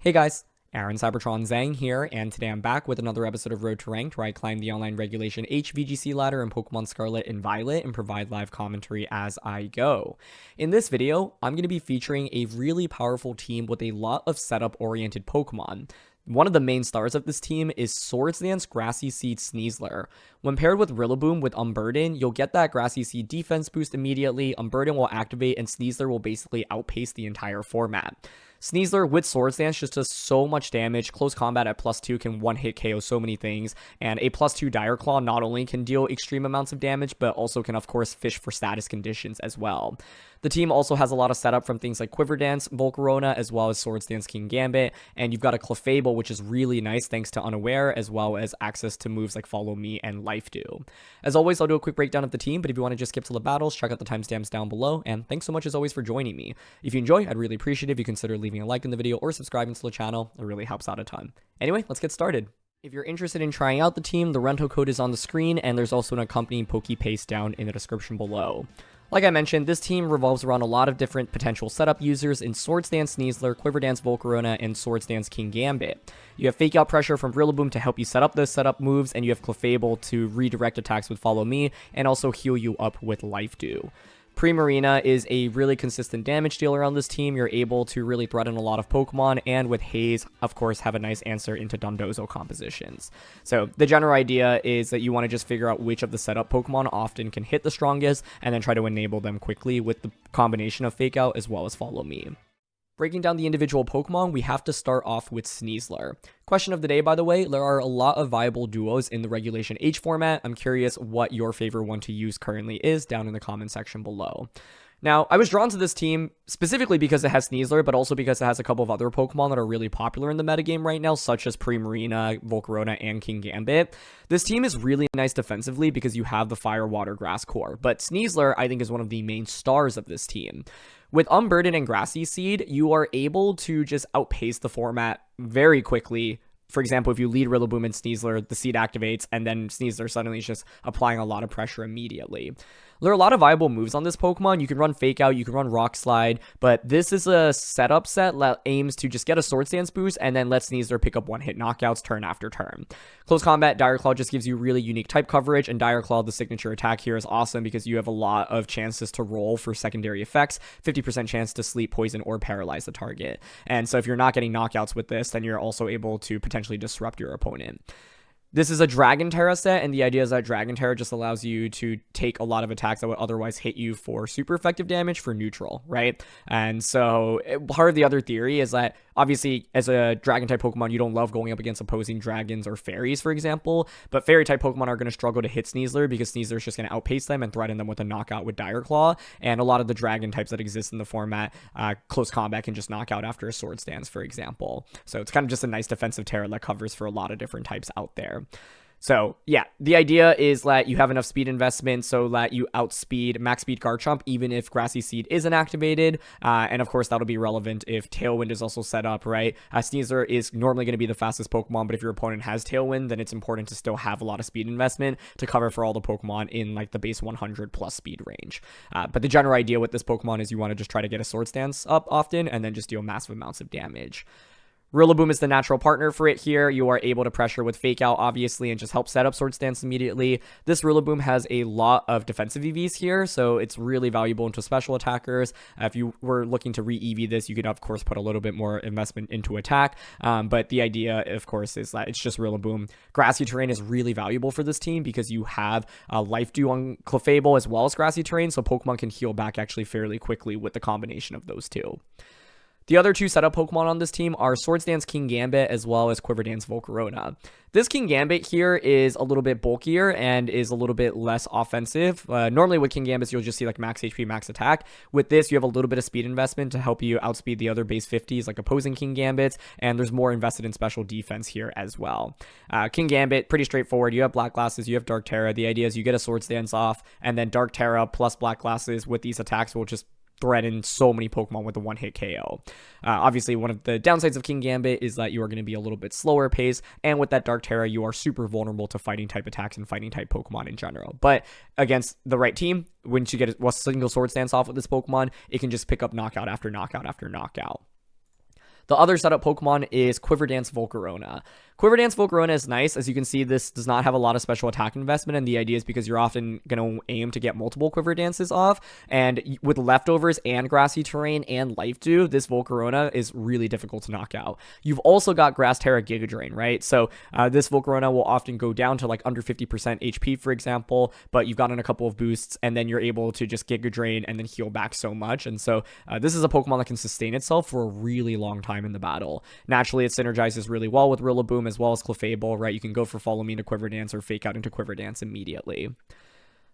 Hey guys, Aaron CybertronVGC here, and today I'm back with another episode of Road to Ranked, where I climb the online regulation VGC ladder in Pokemon Scarlet and Violet and provide live commentary as I go. In this video, I'm going to be featuring a really powerful team with a lot of setup-oriented Pokemon. One of the main stars of this team is Swords Dance Grassy Seed Sneasler. When paired with Rillaboom with Unburden, you'll get that Grassy Seed defense boost immediately, Unburden will activate, and Sneasler will basically outpace the entire format. Sneasler with Swords Dance just does so much damage. Close combat at +2 can one-hit KO so many things, and a +2 Dire Claw not only can deal extreme amounts of damage, but also can of course fish for status conditions as well. The team also has a lot of setup from things like Quiver Dance, Volcarona, as well as Swords Dance Kingambit, and you've got a Clefable, which is really nice thanks to Unaware, as well as access to moves like Follow Me and Life Dew. As always, I'll do a quick breakdown of the team, but if you want to just skip to the battles, check out the timestamps down below, and thanks so much as always for joining me. If you enjoy, I'd really appreciate it if you consider leaving a like in the video or subscribing to the channel. It really helps out a ton. Anyway, let's get started. If you're interested in trying out the team, the rental code is on the screen, and there's also an accompanying Pokepaste down in the description below. Like I mentioned, this team revolves around a lot of different potential setup users in Swords Dance Sneasler, Quiver Dance Volcarona, and Swords Dance Kingambit. You have Fake Out Pressure from Rillaboom to help you set up those setup moves, and you have Clefable to redirect attacks with Follow Me, and also heal you up with Life Dew. Primarina is a really consistent damage dealer on this team. You're able to really threaten a lot of Pokemon, and with Haze, of course, have a nice answer into Dondozo compositions. So the general idea is that you want to just figure out which of the setup Pokemon often can hit the strongest, and then try to enable them quickly with the combination of Fake Out as well as Follow Me. Breaking down the individual Pokemon, we have to start off with Sneasler. Question of the day, by the way, there are a lot of viable duos in the Regulation H format. I'm curious what your favorite one to use currently is down in the comment section below. Now, I was drawn to this team specifically because it has Sneasler, but also because it has a couple of other Pokemon that are really popular in the metagame right now, such as Primarina, Volcarona, and Kingambit. This team is really nice defensively because you have the Fire, Water, Grass core, but Sneasler, I think, is one of the main stars of this team. With Unburden and Grassy Seed, you are able to just outpace the format very quickly. For example, if you lead Rillaboom and Sneasler, the Seed activates, and then Sneasler suddenly is just applying a lot of pressure immediately. There are a lot of viable moves on this Pokemon. You can run Fake Out, you can run Rock Slide, but this is a setup set that aims to just get a Swords Dance boost and then let Sneasler pick up one-hit knockouts turn after turn. Close combat, Dire Claw just gives you really unique type coverage, and Dire Claw, the signature attack here, is awesome because you have a lot of chances to roll for secondary effects, 50% chance to sleep, poison, or paralyze the target. And so if you're not getting knockouts with this, then you're also able to potentially disrupt your opponent. This is a Dragon Terra set, and the idea is that Dragon Terra just allows you to take a lot of attacks that would otherwise hit you for super effective damage for neutral, right? And so part of the other theory is that obviously as a Dragon type Pokemon, you don't love going up against opposing dragons or fairies, for example, but fairy type Pokemon are going to struggle to hit Sneasler because Sneasler is just going to outpace them and threaten them with a knockout with Dire Claw, and a lot of the dragon types that exist in the format, close combat can just knock out after a Swords Dance, for example. So it's kind of just a nice defensive Terra that covers for a lot of different types out there. So yeah, the idea is that you have enough speed investment so that you outspeed max speed Garchomp even if Grassy Seed isn't activated, and of course that'll be relevant if Tailwind is also set up, right? Sneasler is normally going to be the fastest Pokemon, but if your opponent has Tailwind, then it's important to still have a lot of speed investment to cover for all the Pokemon in like the base 100 plus speed range. But the general idea with this Pokemon is you want to just try to get a Swords Dance up often and then just deal massive amounts of damage. Rillaboom is the natural partner for it here. You are able to pressure with Fake Out, obviously, and just help set up Swords Dance immediately. This Rillaboom has a lot of defensive EVs here, so it's really valuable into special attackers. If you were looking to re-EV this, you could, of course, put a little bit more investment into attack, but the idea, of course, is that it's just Rillaboom. Grassy terrain is really valuable for this team because you have Life Dew on Clefable as well as Grassy terrain, so Pokemon can heal back actually fairly quickly with the combination of those two. The other two setup Pokemon on this team are Swords Dance Kingambit as well as Quiver Dance Volcarona. This Kingambit here is a little bit bulkier and is a little bit less offensive. Normally with Kingambits, you'll just see like max HP, max attack. With this, you have a little bit of speed investment to help you outspeed the other base 50s like opposing Kingambits, and there's more invested in special defense here as well. Kingambit, pretty straightforward. You have Black Glasses, you have Dark Terra. The idea is you get a Swords Dance off, and then Dark Terra plus Black Glasses with these attacks will just threaten so many Pokemon with a one-hit KO. Obviously, one of the downsides of Kingambit is that you are going to be a little bit slower pace, and with that Dark Terra, you are super vulnerable to fighting type attacks and fighting type Pokemon in general. But against the right team, once you get a single Swords Dance off with this Pokemon, it can just pick up knockout after knockout after knockout. The other setup Pokemon is Quiver Volcarona. Quiver Volcarona is nice. As you can see, this does not have a lot of special attack investment, and the idea is because you're often going to aim to get multiple Quiver Dances off, and with leftovers and grassy terrain and Life Dew, this Volcarona is really difficult to knock out. You've also got Grass Terra Giga Drain, right? So this Volcarona will often go down to like under 50% HP, for example, but you've gotten a couple of boosts, and then you're able to just Giga Drain and then heal back so much, and so this is a Pokemon that can sustain itself for a really long time in the battle. Naturally, it synergizes really well with Rillaboom as well as Clefable, right? You can go for Follow Me into Quiver Dance or Fake Out into Quiver Dance immediately.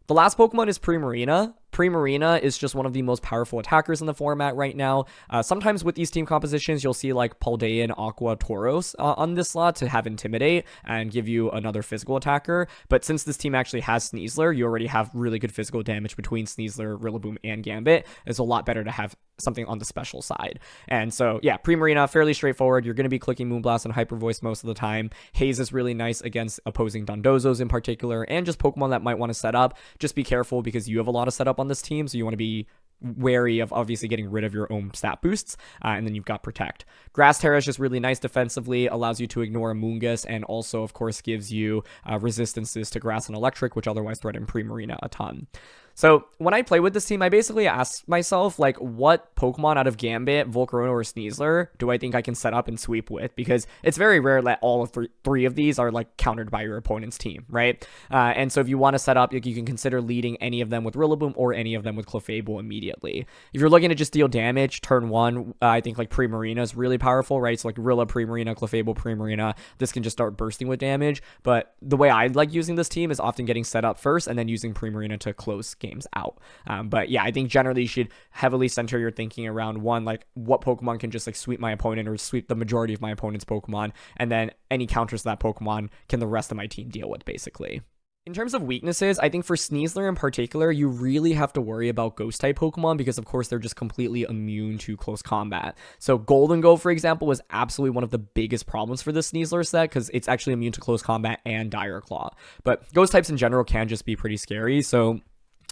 The last Pokemon is Primarina. Primarina is just one of the most powerful attackers in the format right now. Sometimes with these team compositions, you'll see like Paldean, Aqua, Tauros on this slot to have Intimidate and give you another physical attacker. But since this team actually has Sneasler, you already have really good physical damage between Sneasler, Rillaboom, and Gambit. It's a lot better to have something on the special side. And so, yeah, Primarina, fairly straightforward. You're going to be clicking Moonblast and Hyper Voice most of the time. Haze is really nice against opposing Dondozos in particular, and just Pokemon that might want to set up. Just be careful because you have a lot of setup on this team, so you want to be wary of obviously getting rid of your own stat boosts, and then you've got Protect. Grass Terra is just really nice defensively, allows you to ignore Amoonguss, and also, of course, gives you resistances to Grass and Electric, which otherwise threaten Primarina a ton. So when I play with this team, I basically ask myself, like, what Pokemon out of Gambit, Volcarona, or Sneasler do I think I can set up and sweep with? Because it's very rare that all of three of these are, like, countered by your opponent's team, right? And so if you want to set up, you can consider leading any of them with Rillaboom or any of them with Clefable immediately. If you're looking to just deal damage, turn one, I think, like, Primarina is really powerful, right? So, like, Rilla, Primarina, Clefable, Primarina, this can just start bursting with damage. But the way I like using this team is often getting set up first and then using Primarina to close games out. But yeah, I think generally you should heavily center your thinking around one, like what Pokemon can just like sweep my opponent or sweep the majority of my opponent's Pokemon, and then any counters to that Pokemon can the rest of my team deal with, basically. In terms of weaknesses, I think for Sneasler in particular, you really have to worry about Ghost-type Pokemon because, of course, they're just completely immune to close combat. So Golden Go, for example, was absolutely one of the biggest problems for the Sneasler set because it's actually immune to close combat and Dire Claw. But Ghost-types in general can just be pretty scary, so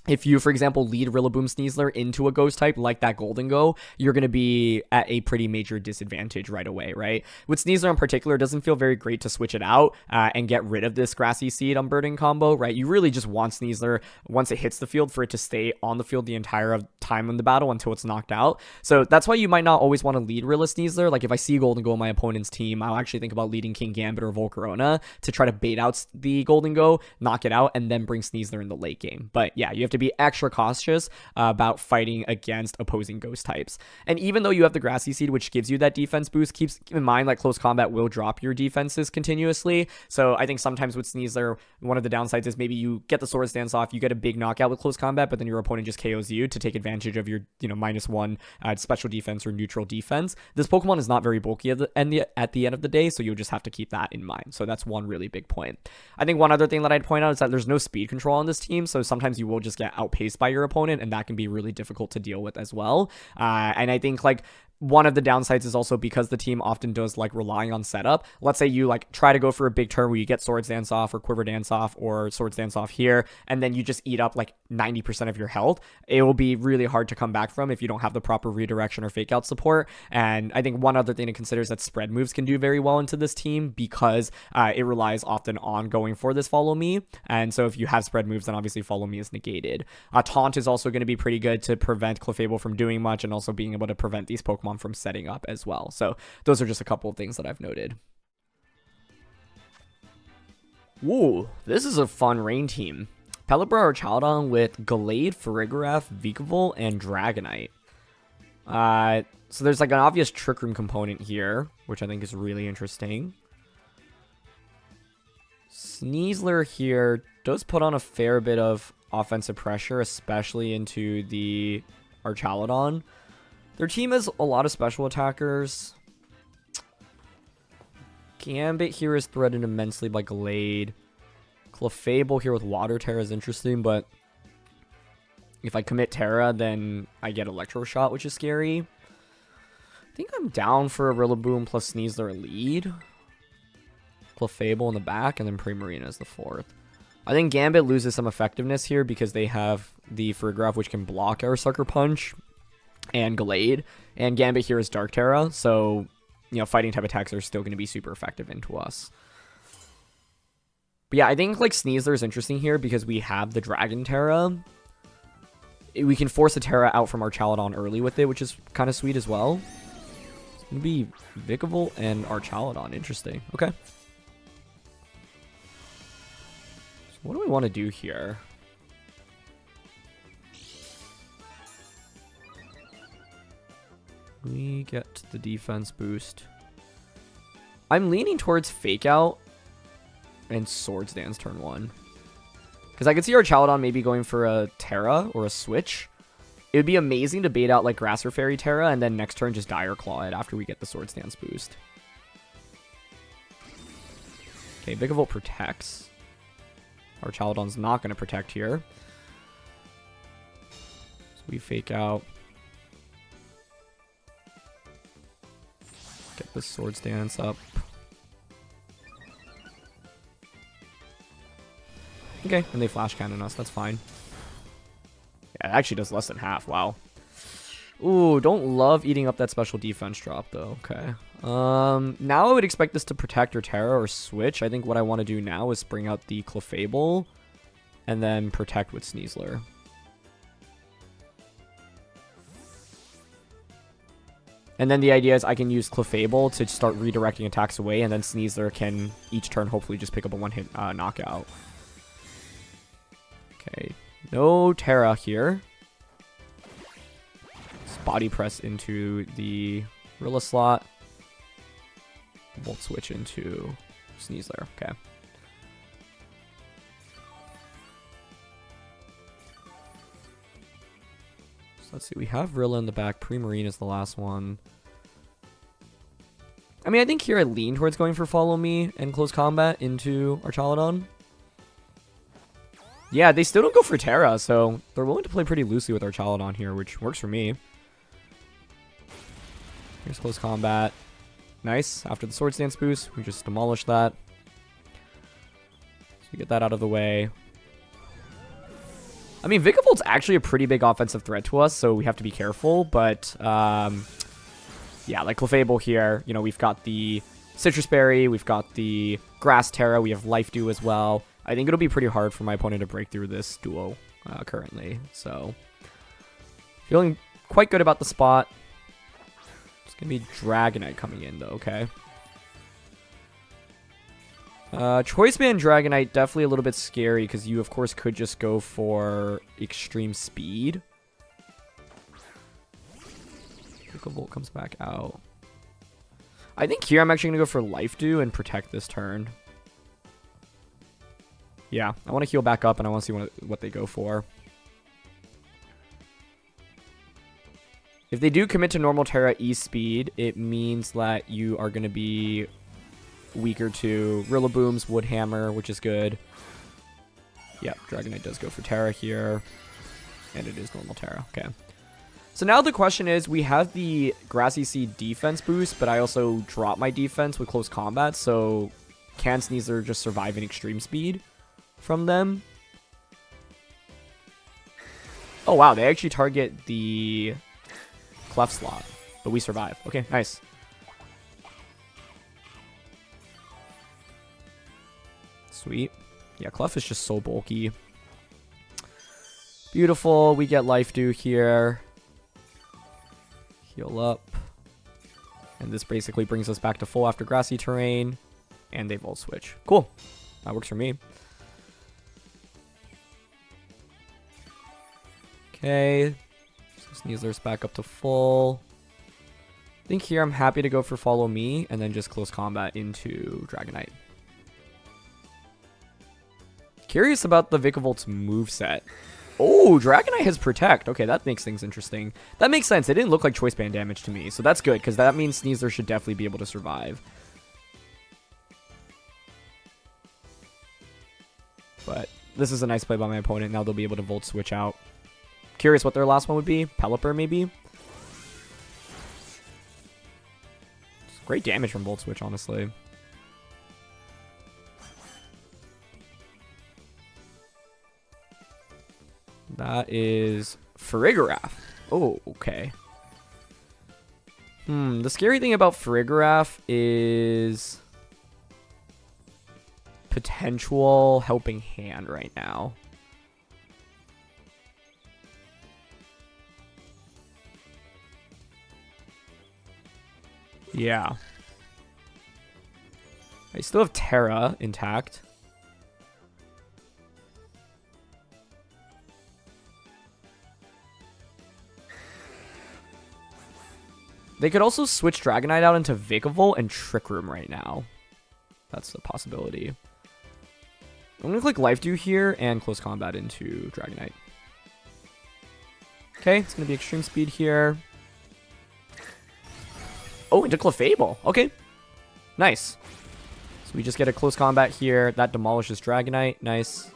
if you, for example, lead Rillaboom Sneasler into a ghost type like that Golden Go, you're going to be at a pretty major disadvantage right away, right? With Sneasler in particular, it doesn't feel very great to switch it out and get rid of this Grassy Seed Unburden combo, right? You really just want Sneasler, once it hits the field, for it to stay on the field the entire time in the battle until it's knocked out. So that's why you might not always want to lead Rilla Sneasler. Like if I see Golden Go on my opponent's team, I'll actually think about leading Kingambit or Volcarona to try to bait out the Golden Go, knock it out, and then bring Sneasler in the late game. But yeah, you have to be extra cautious about fighting against opposing ghost types. And even though you have the Grassy Seed, which gives you that defense boost, keep in mind like close combat will drop your defenses continuously. So I think sometimes with Sneasler, one of the downsides is maybe you get the Swords Dance off, you get a big knockout with close combat, but then your opponent just KOs you to take advantage of your, -1 special defense or neutral defense. This Pokemon is not very bulky at the end of the day, so you'll just have to keep that in mind. So that's one really big point. I think one other thing that I'd point out is that there's no speed control on this team, so sometimes you will just get outpaced by your opponent, and that can be really difficult to deal with as well. And I think like one of the downsides is also because the team often does like relying on setup. Let's say you like try to go for a big turn where you get Swords Dance off or Quiver Dance off or Swords Dance off here, and then you just eat up like 90% of your health. It will be really hard to come back from if you don't have the proper redirection or fake out support. And I think one other thing to consider is that spread moves can do very well into this team because it relies often on going for this Follow Me. And so if you have spread moves, then obviously Follow Me is negated. Taunt is also going to be pretty good to prevent Clefable from doing much and also being able to prevent these Pokemon from setting up as well. So those are just a couple of things that I've noted. Ooh, this is a fun rain team. Pelipper or Chaldon with Gallade, Farigiraf, Vikavolt, and Dragonite. So there's like an obvious Trick Room component here, which I think is really interesting. Sneasler here does put on a fair bit of offensive pressure, especially into the Archaludon. Their team has a lot of special attackers. Gambit here is threatened immensely by Gallade. Clefable here with Water Terra is interesting, but if I commit Terra, then I get Electro Shot, which is scary. I think I'm down for a Rillaboom plus Sneasler lead. Clefable in the back, and then Primarina is the fourth. I think Gambit loses some effectiveness here because they have the Farigiraf, which can block our Sucker Punch, and Gallade, and Gambit here is Dark Terra, so you know, fighting type attacks are still going to be super effective into us. But yeah, I think like Sneasler is interesting here because we have the Dragon Terra. We can force a Terra out from our Chaladon early with it, which is kind of sweet as well. It's going to be Vikavolt and our Chaladon. Interesting. Okay. So what do we want to do here? We get the defense boost. I'm leaning towards Fake Out and Swords Dance turn 1. Because I could see our Chaladon maybe going for a Terra or a Switch. It would be amazing to bait out like Grass or Fairy Terra and then next turn just Dire Claw it after we get the Swords Dance boost. Okay, Vikavolt protects. Our Chaladon's not going to protect here. So we Fake Out. Get the Swords Dance up. Okay, and they Flash Cannon us. That's fine. Yeah, it actually does less than half. Wow. Ooh, don't love eating up that special defense drop, though. Okay. Now I would expect this to protect or Terra or Switch. I think what I want to do now is bring out the Clefable and then protect with Sneasler. And then the idea is I can use Clefable to start redirecting attacks away, and then Sneasler can each turn hopefully just pick up a one-hit knockout. Okay, no Terra here. Let's body press into the Rilla slot. Volt switch into Sneasler. Okay. So let's see. We have Rilla in the back. Primarine is the last one. I mean, I think here I lean towards going for Follow Me and Close Combat into our Chaladon. Yeah, they still don't go for Terra, so they're willing to play pretty loosely with our Chaladon here, which works for me. Here's Close Combat. Nice. After the Swords Dance boost, we just demolish that. So we get that out of the way. I mean, Vikavolt's actually a pretty big offensive threat to us, so we have to be careful, but yeah, like Clefable here, you know, we've got the Citrus Berry, we've got the Grass Terra, we have Life Dew as well. I think it'll be pretty hard for my opponent to break through this duo currently. So, feeling quite good about the spot. It's going to be Dragonite coming in, though, okay? Choice Band Dragonite, definitely a little bit scary, because you, of course, could just go for Extreme Speed. Vikavolt comes back out. I think here I'm actually going to go for Life Dew and protect this turn. Yeah, I want to heal back up, and I want to see what they go for. If they do commit to normal Terra E-Speed, it means that you are going to be weaker to Rillaboom's Woodhammer, which is good. Yeah, Dragonite does go for Terra here. And it is normal Terra. Okay. So now the question is, we have the Grassy Seed defense boost, but I also drop my defense with Close Combat, so can Sneasler just survive in Extreme Speed from them? Oh wow, they actually target the Clef slot, but we survive. Okay, nice. Sweet. Yeah, Clef is just so bulky. Beautiful. We get Life Dew here. Heal up. And this basically brings us back to full after Grassy terrain. And they Volt Switch. Cool. That works for me. Okay. So Sneasler's back up to full. I think here I'm happy to go for Follow Me and then just Close Combat into Dragonite. Curious about the Vikavolt's moveset. Oh, Dragonite has Protect. Okay, that makes things interesting. That makes sense. It didn't look like Choice Band damage to me, so that's good, because that means Sneasler should definitely be able to survive. But this is a nice play by my opponent. Now they'll be able to Volt Switch out. Curious what their last one would be. Pelipper, maybe? It's great damage from Volt Switch, honestly. That is Farigiraf. Oh, okay. The scary thing about Farigiraf is potential helping hand right now. Yeah. I still have Terra intact. They could also switch Dragonite out into Vikavolt and Trick Room right now. That's a possibility. I'm going to click Life Dew here and Close Combat into Dragonite. Okay, it's going to be Extreme Speed here. Oh, into Clefable. Okay. Nice. So we just get a Close Combat here. That demolishes Dragonite. Nice.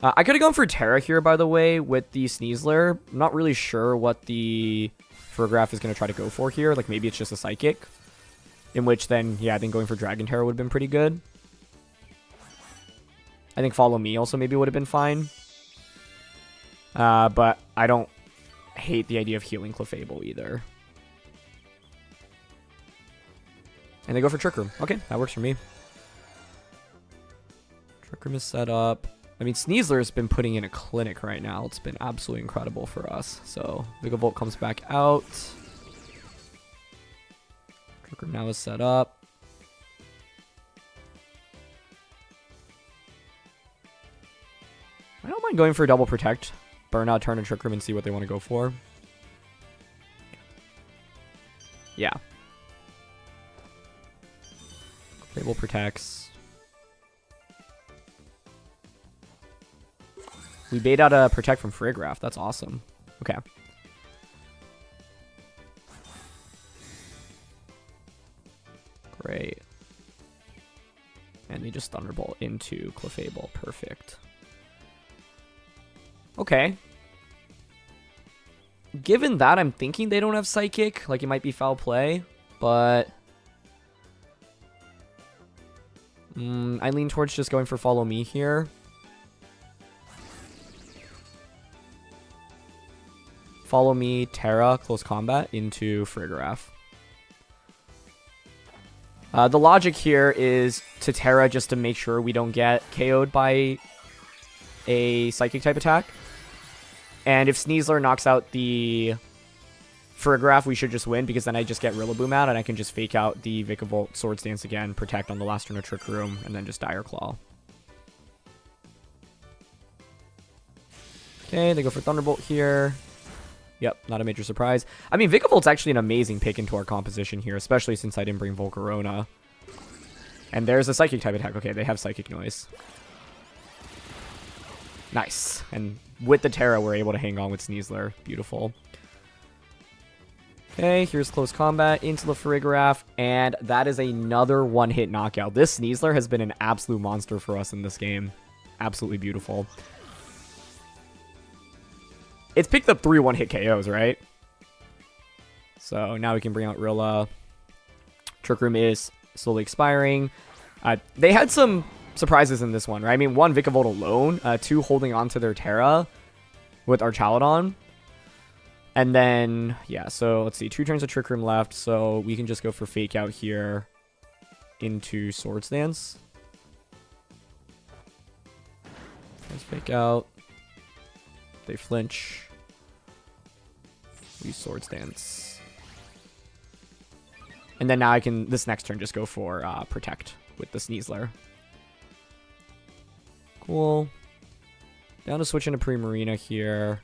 I could have gone for Terra here, by the way, with the Sneasler. I'm not really sure what the Farigiraf is going to try to go for here. Like, maybe it's just a Psychic. In which then, yeah, I think going for Dragon Terror would have been pretty good. I think Follow Me also maybe would have been fine. But I don't hate the idea of healing Clefable either. And they go for Trick Room. Okay, that works for me. Trick Room is set up. I mean, Sneasler has been putting in a clinic right now. It's been absolutely incredible for us. So, Vikavolt comes back out. Trick Room now is set up. I don't mind going for a double protect. Burn out, turn, and Trick Room and see what they want to go for. Yeah. Clefable protects. We bait out a protect from Farigiraf. That's awesome. Okay. Great. And they just Thunderbolt into Clefable. Perfect. Okay. Given that, I'm thinking they don't have Psychic. Like, it might be foul play. But I lean towards just going for Follow Me here. Follow Me, Terra, Close Combat into Farigiraf. The logic here is to Terra just to make sure we don't get KO'd by a Psychic type attack. And if Sneasler knocks out the Farigiraf, we should just win, because then I just get Rillaboom out and I can just fake out the Vikavolt Swords Dance again, protect on the last turn of Trick Room, and then just Dire Claw. Okay, they go for Thunderbolt here. Yep, not a major surprise. I mean, Vikavolt's actually an amazing pick into our composition here, especially since I didn't bring Volcarona. And there's a Psychic type attack. Okay, they have Psychic Noise. Nice. And with the Terra, we're able to hang on with Sneasler. Beautiful. Okay, here's Close Combat into the Farigiraf, and that is another one-hit knockout. This Sneasler has been an absolute monster for us in this game. Absolutely beautiful. It's picked up 3 one-hit KOs, right? So now we can bring out Rilla. Trick Room is slowly expiring. They had some surprises in this one, right? I mean, 1, Vikavolt alone. 2, holding on to their Terra with Archaludon. And then, yeah, so let's see. 2 turns of Trick Room left, so we can just go for Fake Out here into Swords Dance. Let's Fake Out. They flinch. We Swords Dance. And then now I can, this next turn, just go for Protect with the Sneasler. Cool. Down to switch into Primarina here.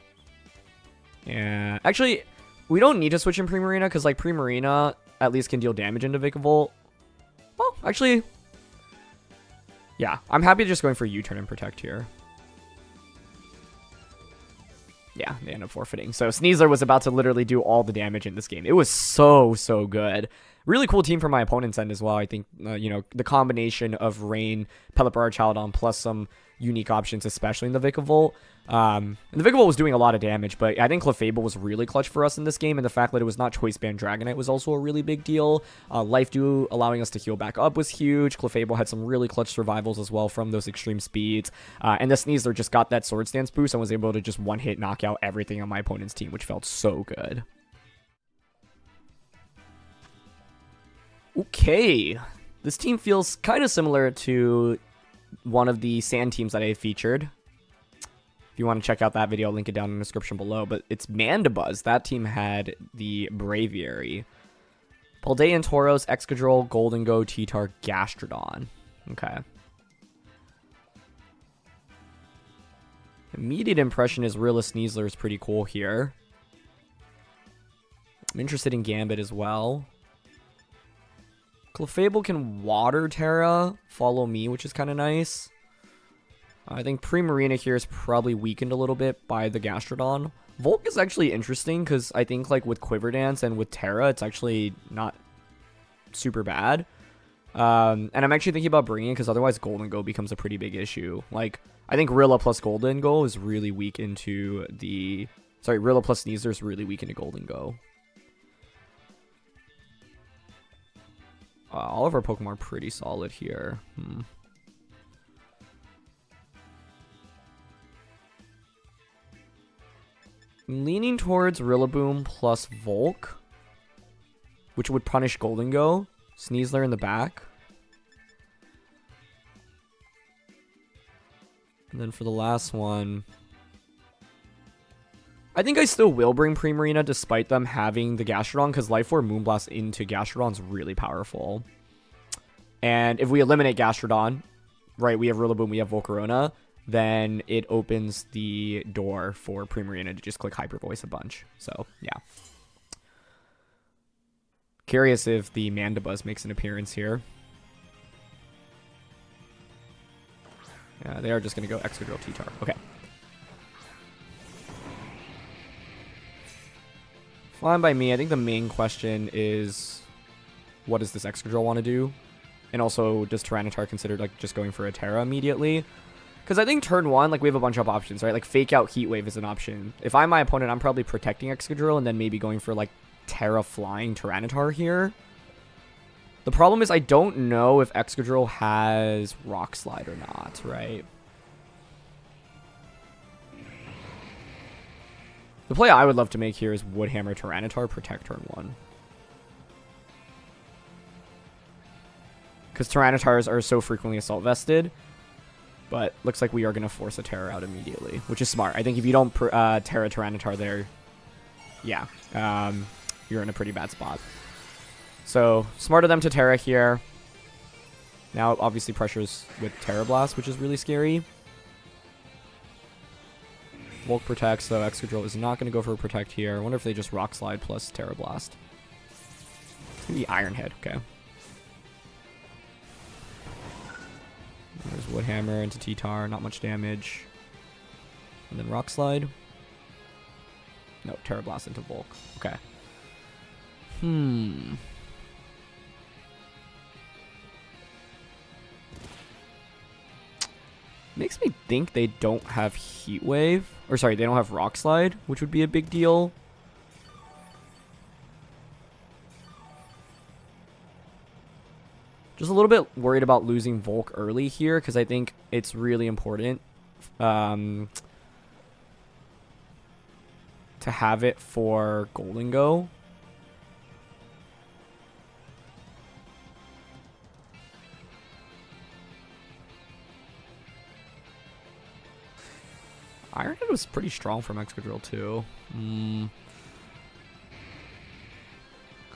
And actually, we don't need to switch in Primarina, because like Primarina at least can deal damage into Vikavolt. Well, actually, yeah, I'm happy just going for U-turn and Protect here. Yeah, they end up forfeiting. So Sneasler was about to literally do all the damage in this game. It was so, so good. Really cool team from my opponent's end as well. I think, you know, the combination of Rain, Pelipper, Archaludon, plus some unique options, especially in the Vikavolt. And the Vikavolt was doing a lot of damage, but I think Clefable was really clutch for us in this game, and the fact that it was not Choice Band Dragonite was also a really big deal. Life Dew allowing us to heal back up was huge. Clefable had some really clutch survivals as well from those extreme speeds. And the Sneasler just got that Swords Dance boost and was able to just one-hit knock out everything on my opponent's team, which felt so good. Okay. This team feels kind of similar to one of the sand teams that I featured. If you want to check out that video, I'll link it down in the description below. But it's Mandibuzz. That team had the Braviary. Paldean Tauros, Excadrill, Golden Go, T-Tar, Gastrodon. Okay. Immediate impression is Rilla Sneasler is pretty cool here. I'm interested in Gambit as well. Clefable can Water Terra, Follow Me, which is kind of nice. I think Primarina here is probably weakened a little bit by the Gastrodon. Volk is actually interesting because I think like with Quiver Dance and with Terra, it's actually not super bad. And I'm actually thinking about bringing it because otherwise Golden Go becomes a pretty big issue. Like, I think Rilla plus Golden Go is really weak into the... Sorry, Rilla plus Sneasler is really weak into Golden Go. All of our Pokemon are pretty solid here. I'm leaning towards Rillaboom plus Volk, which would punish Golden Go. Sneasler in the back. And then for the last one, I think I still will bring Primarina despite them having the Gastrodon, because Life Orb Moonblast into Gastrodon is really powerful. And if we eliminate Gastrodon, right, we have Rillaboom, we have Volcarona, then it opens the door for Primarina to just click Hyper Voice a bunch. So, yeah. Curious if the Mandibuzz makes an appearance here. Yeah, they are just going to go Excadrill T-Tar. Okay. Fine by me. I think the main question is, what does this Excadrill want to do? And also, does Tyranitar consider like just going for a Terra immediately? Because I think turn one, like we have a bunch of options, right? Like Fake Out Heat Wave is an option. If I'm my opponent, I'm probably protecting Excadrill and then maybe going for like Terra Flying Tyranitar here. The problem is I don't know if Excadrill has Rock Slide or not, right? The play I would love to make here is Woodhammer Tyranitar, protect turn one. Because Tyranitars are so frequently Assault Vested. But looks like we are going to force a Terra out immediately, which is smart. I think if you don't Terra Tyranitar there, yeah, you're in a pretty bad spot. So, smart of them to Terra here. Now, obviously, pressures with Terra Blast, which is really scary. Volk protects, so Excadrill is not going to go for a protect here. I wonder if they just Rock Slide plus Terra Blast. It's going to be Iron Head, okay. There's Woodhammer into T-Tar, not much damage. And then Rock Slide. No, Terra Blast into Volk. Okay. Makes me think they don't have Heat Wave. Or sorry, they don't have Rock Slide, which would be a big deal. Just a little bit worried about losing Volk early here, because I think it's really important to have it for Golden Go. Iron Head was pretty strong from Excadrill too.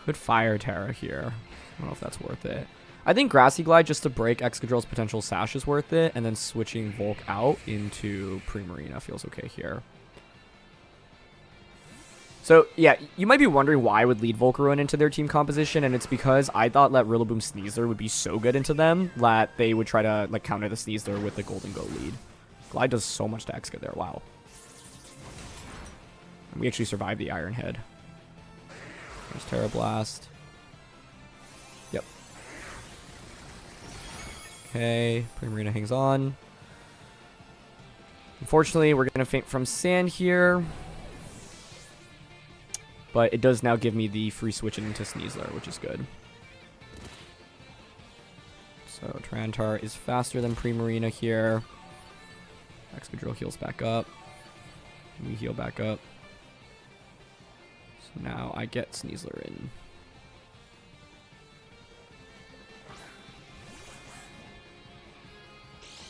Could Fire Terra here. I don't know if that's worth it. I think Grassy Glide just to break Excadrill's potential sash is worth it, and then switching Volk out into Primarina feels okay here. So, yeah, you might be wondering why I would lead Volcarona into their team composition, and it's because I thought that Rillaboom Sneasler would be so good into them that they would try to like counter the Sneasler with the Golden Go lead. Glide does so much to Exca there, wow. And we actually survived the Iron Head. There's Terra Blast. Yep. Okay, Primarina hangs on. Unfortunately, we're going to faint from Sand here. But it does now give me the free switch into Sneasler, which is good. So Tyranitar is faster than Primarina here. Excadrill heals back up. We heal back up. So now I get Sneasler in.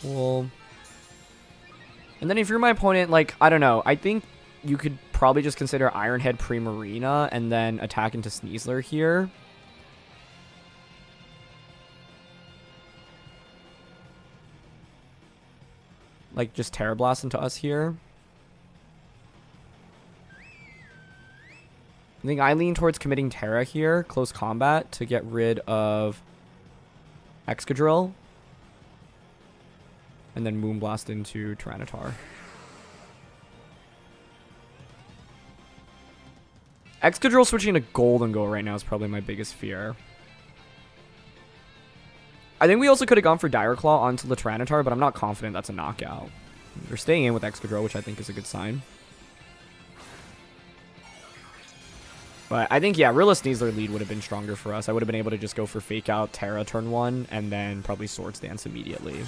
Cool. And then if you're my opponent, like, I don't know. I think you could probably just consider Iron Head Primarina and then attack into Sneasler here. Like, just Terra Blast into us here. I think I lean towards committing Terra here, close combat, to get rid of Excadrill. And then Moonblast into Tyranitar. Excadrill switching to Golden Go right now is probably my biggest fear. I think we also could have gone for Dire Claw onto the Tyranitar, but I'm not confident that's a knockout. We're staying in with Excadrill, which I think is a good sign. But I think, yeah, Rilla Sneasler lead would have been stronger for us. I would have been able to just go for Fake Out, Terra turn 1, and then probably Swords Dance immediately.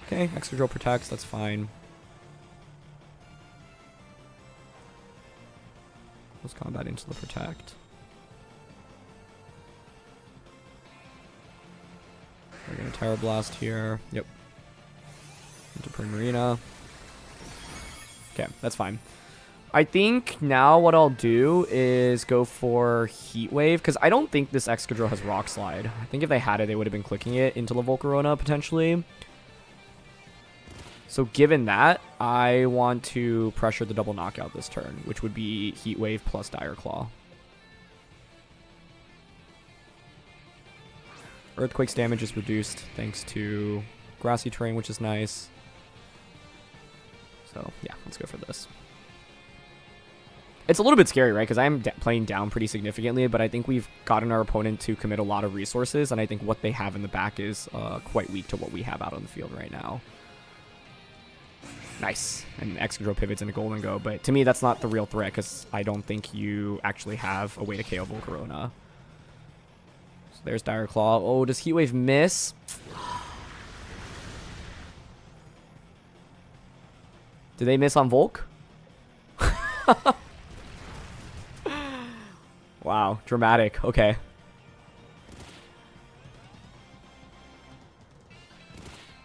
Okay, Excadrill protects, that's fine. Close combat into the protect. We're going to Terra Blast here. Yep. Into Primarina. Okay, that's fine. I think now what I'll do is go for Heat Wave, because I don't think this Excadrill has Rock Slide. I think if they had it, they would have been clicking it into the Volcarona, potentially. So given that, I want to pressure the double knockout this turn, which would be Heat Wave plus Dire Claw. Earthquake's damage is reduced thanks to grassy terrain, which is nice. So, yeah, let's go for this. It's a little bit scary, right? Because I'm playing down pretty significantly, but I think we've gotten our opponent to commit a lot of resources, and I think what they have in the back is quite weak to what we have out on the field right now. Nice. And Excadrill pivots into Golden Go, but to me, that's not the real threat, because I don't think you actually have a way to KO Volcarona. So there's Dire Claw. Oh, does Heat Wave miss? Did they miss on Volk? Wow, dramatic. Okay.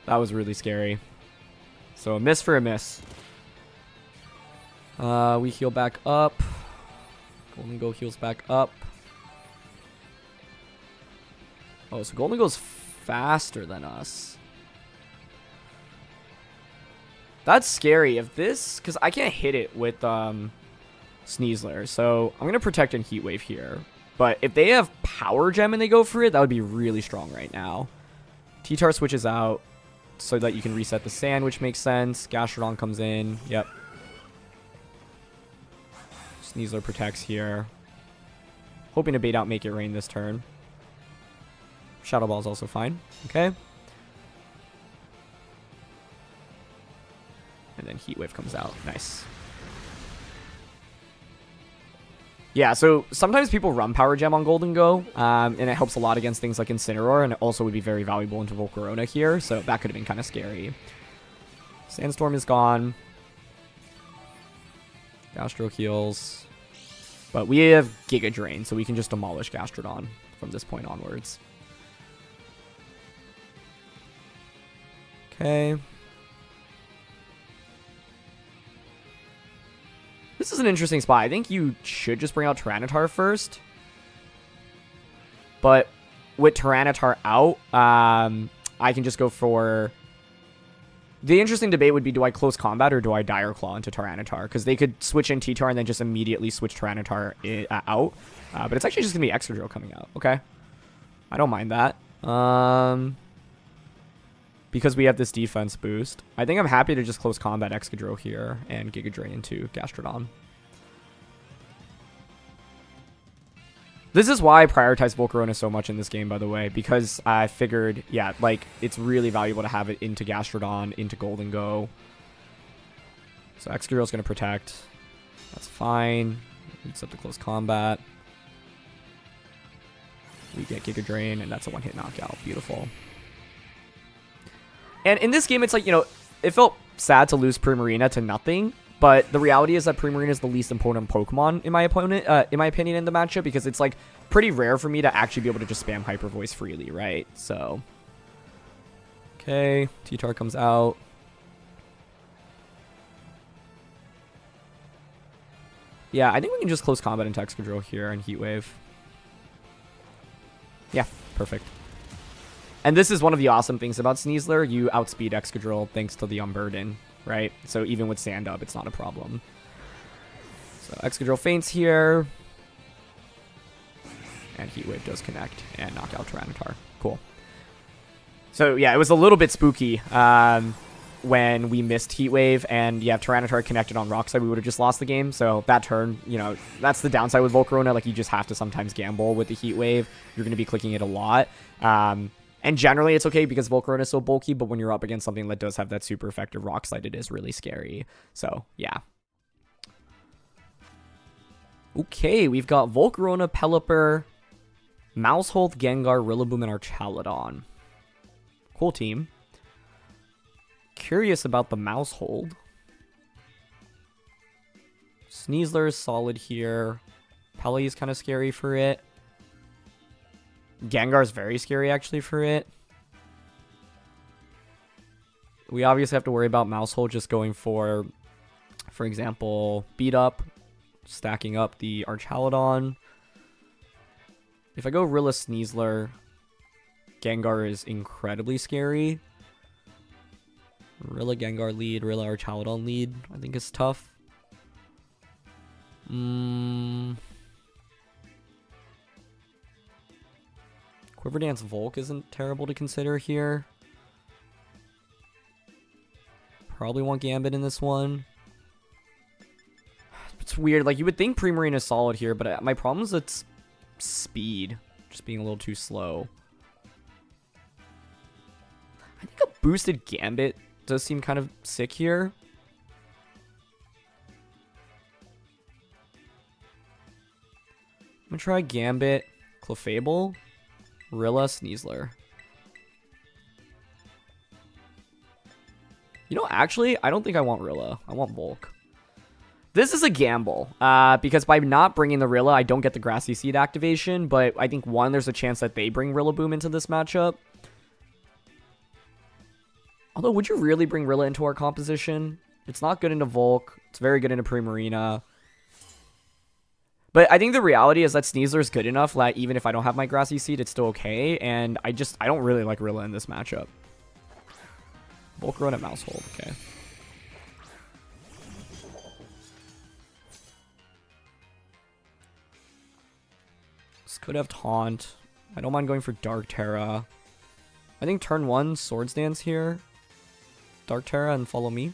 That was really scary. So a miss for a miss. We heal back up. Golden Go heals back up. Oh, so Golden Go's faster than us. That's scary. If this... Because I can't hit it with Sneasler. So I'm going to protect and Heat Wave here. But if they have Power Gem and they go for it, that would be really strong right now. T-Tar switches out so that you can reset the sand, which makes sense. Gastrodon comes in. Yep. Sneasler protects here. Hoping to bait out Make It Rain this turn. Shadow Ball is also fine. Okay. And then Heat Wave comes out. Nice. Yeah, so sometimes people run Power Gem on Golden Go, and it helps a lot against things like Incineroar, and it also would be very valuable into Volcarona here, so that could have been kind of scary. Sandstorm is gone. Gastro heals. But we have Giga Drain, so we can just demolish Gastrodon from this point onwards. Okay. This is an interesting spot. I think you should just bring out Tyranitar first. But with Tyranitar out, I can just go for... The interesting debate would be, do I close combat or do I Dire Claw into Tyranitar? Because they could switch in T-Tar and then just immediately switch Tyranitar out. But it's actually just going to be Excadrill coming out. Okay. I don't mind that. Because we have this defense boost. I think I'm happy to just close combat Excadrill here and Giga Drain into Gastrodon. This is why I prioritize Volcarona so much in this game, by the way, because I figured, yeah, like, it's really valuable to have it into Gastrodon, into Golden Go. So Excadrill's going to protect. That's fine. It's up to close combat. We get Giga Drain, and that's a one-hit knockout. Beautiful. And in this game, it's like, you know, it felt sad to lose Primarina to nothing, But the reality is that Primarina is the least important Pokemon in my opinion in the matchup, because it's like pretty rare for me to actually be able to just spam Hyper Voice freely, right? So, okay, T-Tar comes out. Yeah, I think we can just close combat into Excadrill here and Heat Wave. Yeah, perfect. And this is one of the awesome things about Sneasler. You outspeed Excadrill thanks to the Unburden, right? So even with Sand Up, it's not a problem. So Excadrill faints here. And Heat Wave does connect and knock out Tyranitar. Cool. So yeah, it was a little bit spooky when we missed Heat Wave, and yeah, Tyranitar connected on Rock Slide, we would have just lost the game. So that turn, you know, that's the downside with Volcarona. Like, you just have to sometimes gamble with the Heat Wave. You're going to be clicking it a lot. And generally it's okay because Volcarona is so bulky, but when you're up against something that does have that super effective Rock Slide, it is really scary. So, yeah. Okay, we've got Volcarona, Pelipper, Mousehold, Gengar, Rillaboom, and Archaludon. Cool team. Curious about the Mousehold. Sneasler is solid here. Pele is kind of scary for it. Gengar is very scary, actually, for it. We obviously have to worry about Mousehold just going for example, Beat Up, stacking up the Archaludon. If I go Rilla Sneasler, Gengar is incredibly scary. Rilla Gengar lead, Rilla Archaludon lead, I think is tough. Quiver Dance Volk isn't terrible to consider here. Probably want Gambit in this one. It's weird. Like, you would think Primarina is solid here, but my problem is it's speed. Just being a little too slow. I think a boosted Gambit does seem kind of sick here. I'm going to try Gambit, Clefable, Rilla, Sneasler. You know, actually, I don't think I want Rilla. I want Volk. This is a gamble, because by not bringing the Rilla, I don't get the Grassy Seed activation, but I think, one, there's a chance that they bring Rillaboom into this matchup. Although, would you really bring Rilla into our composition? It's not good into Volk. It's very good into Primarina. But I think the reality is that Sneasler is good enough that even if I don't have my Grassy Seed, it's still okay. And I don't really like Rilla in this matchup. Volcarona Mousehold, okay. This could have Taunt. I don't mind going for Dark Terra. I think turn 1, Swords Dance here. Dark Terra and follow me.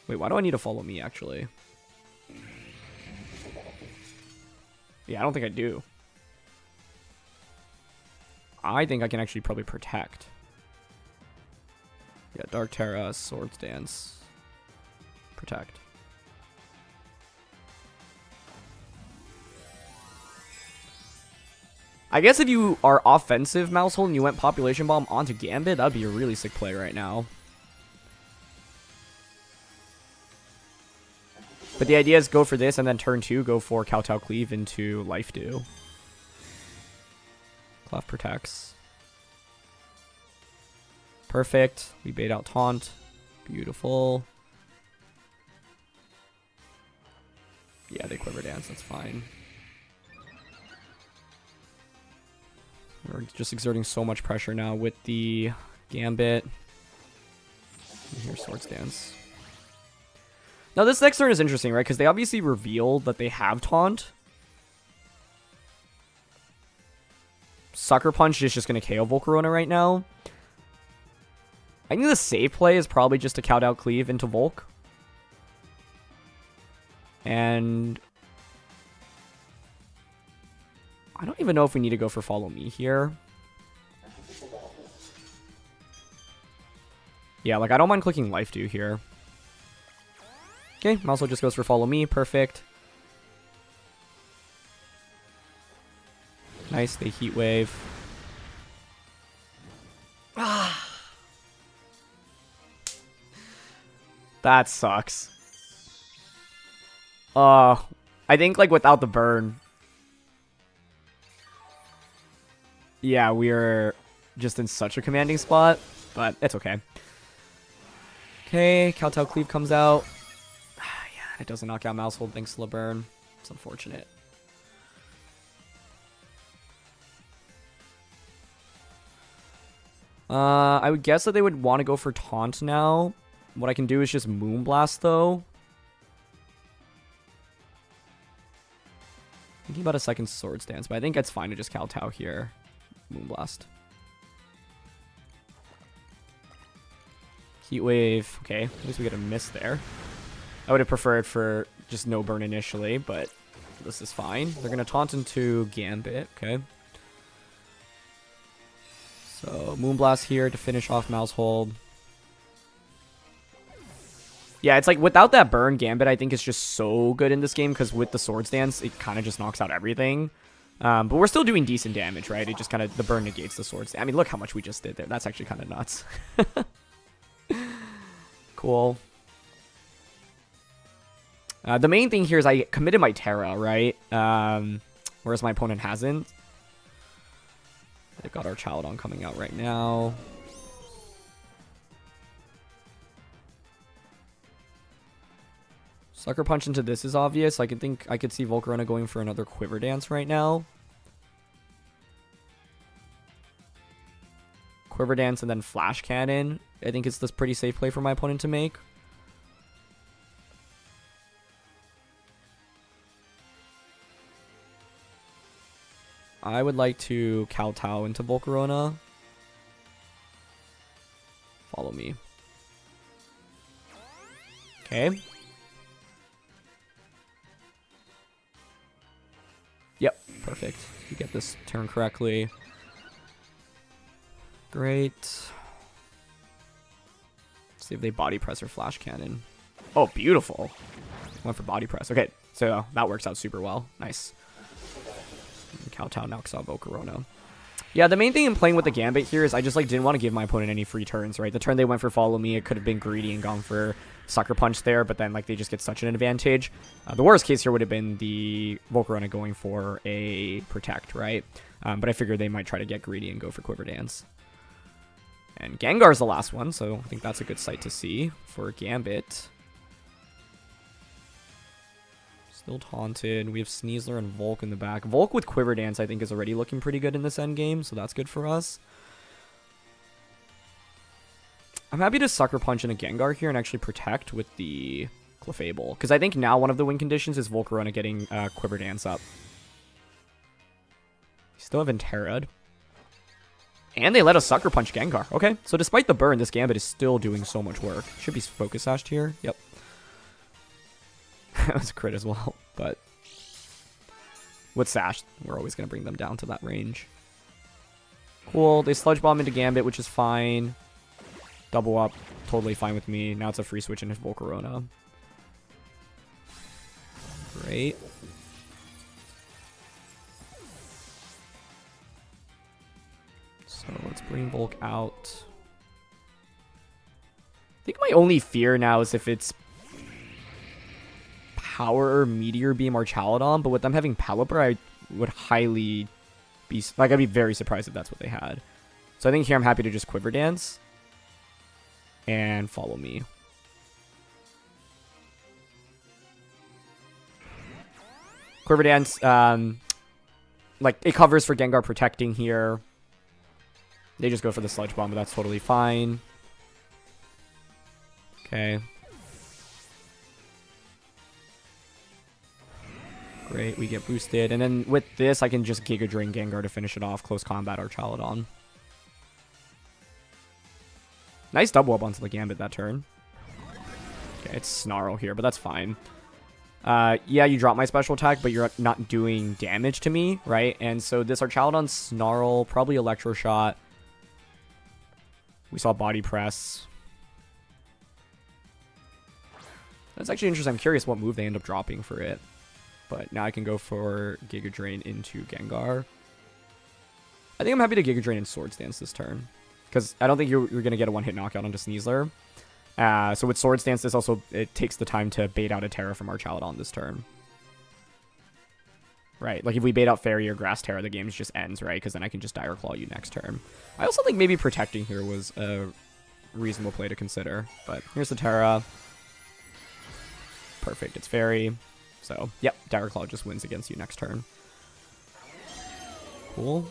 Wait, why do I need to follow me, actually? Yeah, I don't think I do. I think I can actually probably protect. Yeah, Dark Terra, Swords Dance, protect. I guess if you are offensive Mousehold and you went Population Bomb onto Gambit, that'd be a really sick play right now. But the idea is go for this, and then turn 2, go for Kowtow Cleave into Life Dew. Clef protects. Perfect. We bait out Taunt. Beautiful. Yeah, they Quiver Dance. That's fine. We're just exerting so much pressure now with the Gambit. And here's Swords Dance. Now, this next turn is interesting, right? Because they obviously revealed that they have Taunt. Sucker Punch is just going to KO Volcarona right now. I think the safe play is probably just to Kowtow Cleave into Volk. And I don't even know if we need to go for Follow Me here. Yeah, like, I don't mind clicking Life Dew here. Okay, Mousehold just goes for Follow Me. Perfect. Nice, they Heat Wave. That sucks. I think, like, without the burn... Yeah, we're just in such a commanding spot, but it's okay. Okay, Kowtow Cleave comes out. Yeah, it doesn't knock out Mousehold thanks to the burn. It's unfortunate. I would guess that they would want to go for Taunt now. What I can do is just Moonblast, though. Thinking about a second Swords Dance, but I think it's fine to just Kowtow here. Moonblast. Heat Wave. Okay, at least we get a miss there. I would have preferred for just no burn initially, but this is fine. They're going to taunt into Gambit. Okay. So, Moonblast here to finish off Mousehold. Yeah, it's like without that burn, Gambit I think is just so good in this game because with the Swords Dance, it kind of just knocks out everything. But we're still doing decent damage, right? It just kind of, the burn negates the Swords. I mean, look how much we just did there. That's actually kind of nuts. Cool. The main thing here is I committed my Terra, right? Whereas my opponent hasn't. They've got our Chaladon coming out right now. Sucker Punch into this is obvious. I could see Volcarona going for another Quiver Dance right now. Quiver Dance and then Flash Cannon. I think it's this pretty safe play for my opponent to make. I would like to Kowtow into Volcarona. Follow me. Okay. Yep, perfect. You get this turn correctly. Great. See if they body press or flash cannon. Oh, beautiful. Went for body press. Okay, so that works out super well. Nice. Kowtow knocks out Volcarona. Yeah, the main thing in playing with the Gambit here is I just like didn't want to give my opponent any free turns, right? The turn they went for follow me, it could have been greedy and gone for Sucker Punch there, but then like they just get such an advantage. The worst case here would have been the Volcarona going for a protect, right? But I figured they might try to get greedy and go for Quiver Dance. And Gengar's the last one, so I think that's a good sight to see for Gambit. Still taunted. We have Sneasler and Volk in the back. Volk with Quiver Dance I think is already looking pretty good in this endgame, so that's good for us. I'm happy to Sucker Punch in a Gengar here and actually protect with the Clefable, because I think now one of the win conditions is Volcarona getting Quiver Dance up. We still have Interrad. And they let us Sucker Punch Gengar. Okay, so despite the burn, this Gambit is still doing so much work. Should be Focus Sashed here. Yep. That was a crit as well, but with Sash, we're always going to bring them down to that range. Cool, they Sludge Bomb into Gambit, which is fine. Double up, totally fine with me. Now it's a free switch into Volcarona. Great. So let's bring Volk out. I think my only fear now is if it's Power or Meteor Beam or Chaladon, but with them having Pelipper, I would highly be, like, I'd be very surprised if that's what they had. So I think here I'm happy to just Quiver Dance and follow me. Quiver Dance, like, it covers for Gengar protecting here. They just go for the Sludge Bomb, but that's totally fine. Okay. Great, we get boosted. And then with this, I can just Giga Drain Gengar to finish it off. Close combat or Chaladon. Nice double up onto the Gambit that turn. Okay, it's Snarl here, but that's fine. Yeah, you drop my special attack, but you're not doing damage to me, right? And so this Archaladon Snarl, probably Electro Shot. We saw Body Press. That's actually interesting. I'm curious what move they end up dropping for it. But now I can go for Giga Drain into Gengar. I think I'm happy to Giga Drain and Swords Dance this turn. Because I don't think you're going to get a one-hit knockout onto Sneasler. So with Swords Dance, this also, it takes the time to bait out a Terra from our Chaladon this turn. Right, like if we bait out Fairy or Grass Terra, the game just ends, right? Because then I can just Dire Claw you next turn. I also think maybe protecting here was a reasonable play to consider. But here's the Terra. Perfect, it's Fairy. So, yep, Dire Claw just wins against you next turn. Cool.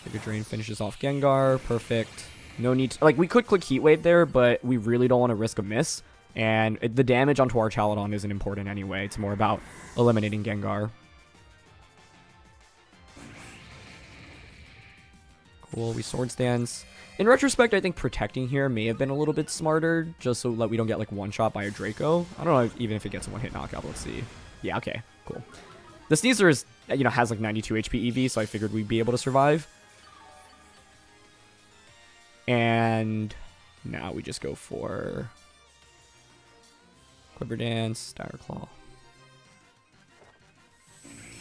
Giga Drain finishes off Gengar. Perfect. No need to, like, we could click Heat Wave there, but we really don't want to risk a miss. And the damage onto our Chaladon isn't important anyway. It's more about eliminating Gengar. Cool, we Swords Dance. In retrospect, I think protecting here may have been a little bit smarter, just so that we don't get, like, one-shot by a Draco. I don't know even if it gets a one-hit knockout. Let's see. Yeah, okay, cool. The Sneasler is, you know, has, like, 92 HP EV, so I figured we'd be able to survive. And now we just go for Quiver Dance, Dire Claw.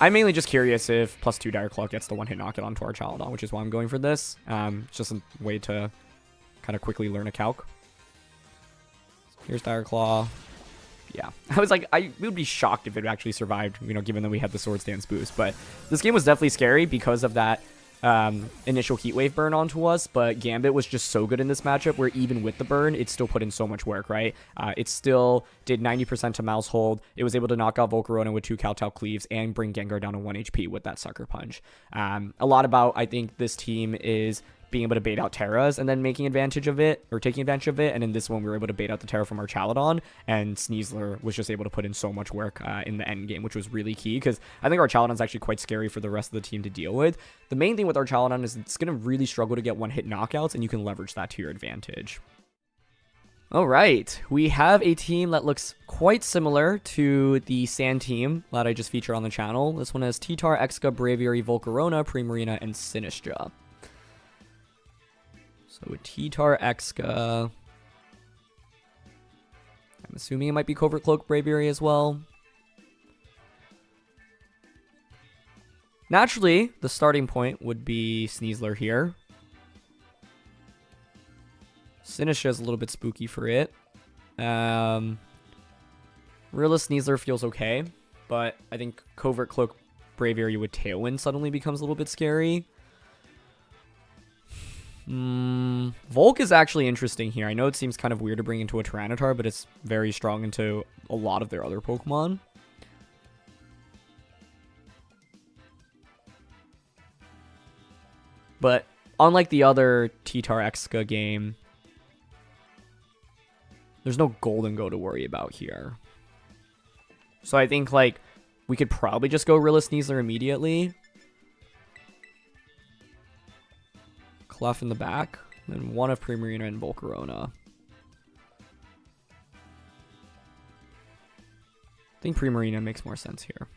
I'm mainly just curious if +2 Dire Claw gets the one-hit knockout onto our Chaladon, which is why I'm going for this. It's just a way to kind of quickly learn a calc. Here's Dire Claw. Yeah, I was like, we would be shocked if it actually survived, you know, given that we had the Swords Dance boost. But this game was definitely scary because of that initial Heat Wave burn onto us, but Gambit was just so good in this matchup where even with the burn, it still put in so much work, right? It still did 90% to Mouse Hold. It was able to knock out Volcarona with 2 Kowtow Cleaves and bring Gengar down to 1 HP with that Sucker Punch. A lot about, I think, this team is being able to bait out Terras and then making advantage of it, or taking advantage of it. And in this one, we were able to bait out the Terra from our Chaladon, and Sneasler was just able to put in so much work in the end game, which was really key, because I think our Chaladon's actually quite scary for the rest of the team to deal with. The main thing with our Chaladon is it's going to really struggle to get one-hit knockouts, and you can leverage that to your advantage. All right, we have a team that looks quite similar to the Sand team that I just featured on the channel. This one has T-Tar, Exca, Braviary, Volcarona, Primarina, and Sinistcha. So with T-Tar, Exca, I'm assuming it might be Covert Cloak, Braviary as well. Naturally, the starting point would be Sneasler here. Sinistcha is a little bit spooky for it. Rilla Sneasler feels okay, but I think Covert Cloak, Braviary with Tailwind suddenly becomes a little bit scary. Volk is actually interesting here. I know it seems kind of weird to bring into a Tyranitar, but it's very strong into a lot of their other Pokemon. But unlike the other T-Tar Exca game, there's no Golden Go to worry about here. So I think, like, we could probably just go Rilla Sneasler immediately. Clef in the back, and then one of Primarina and Volcarona. I think Primarina makes more sense here.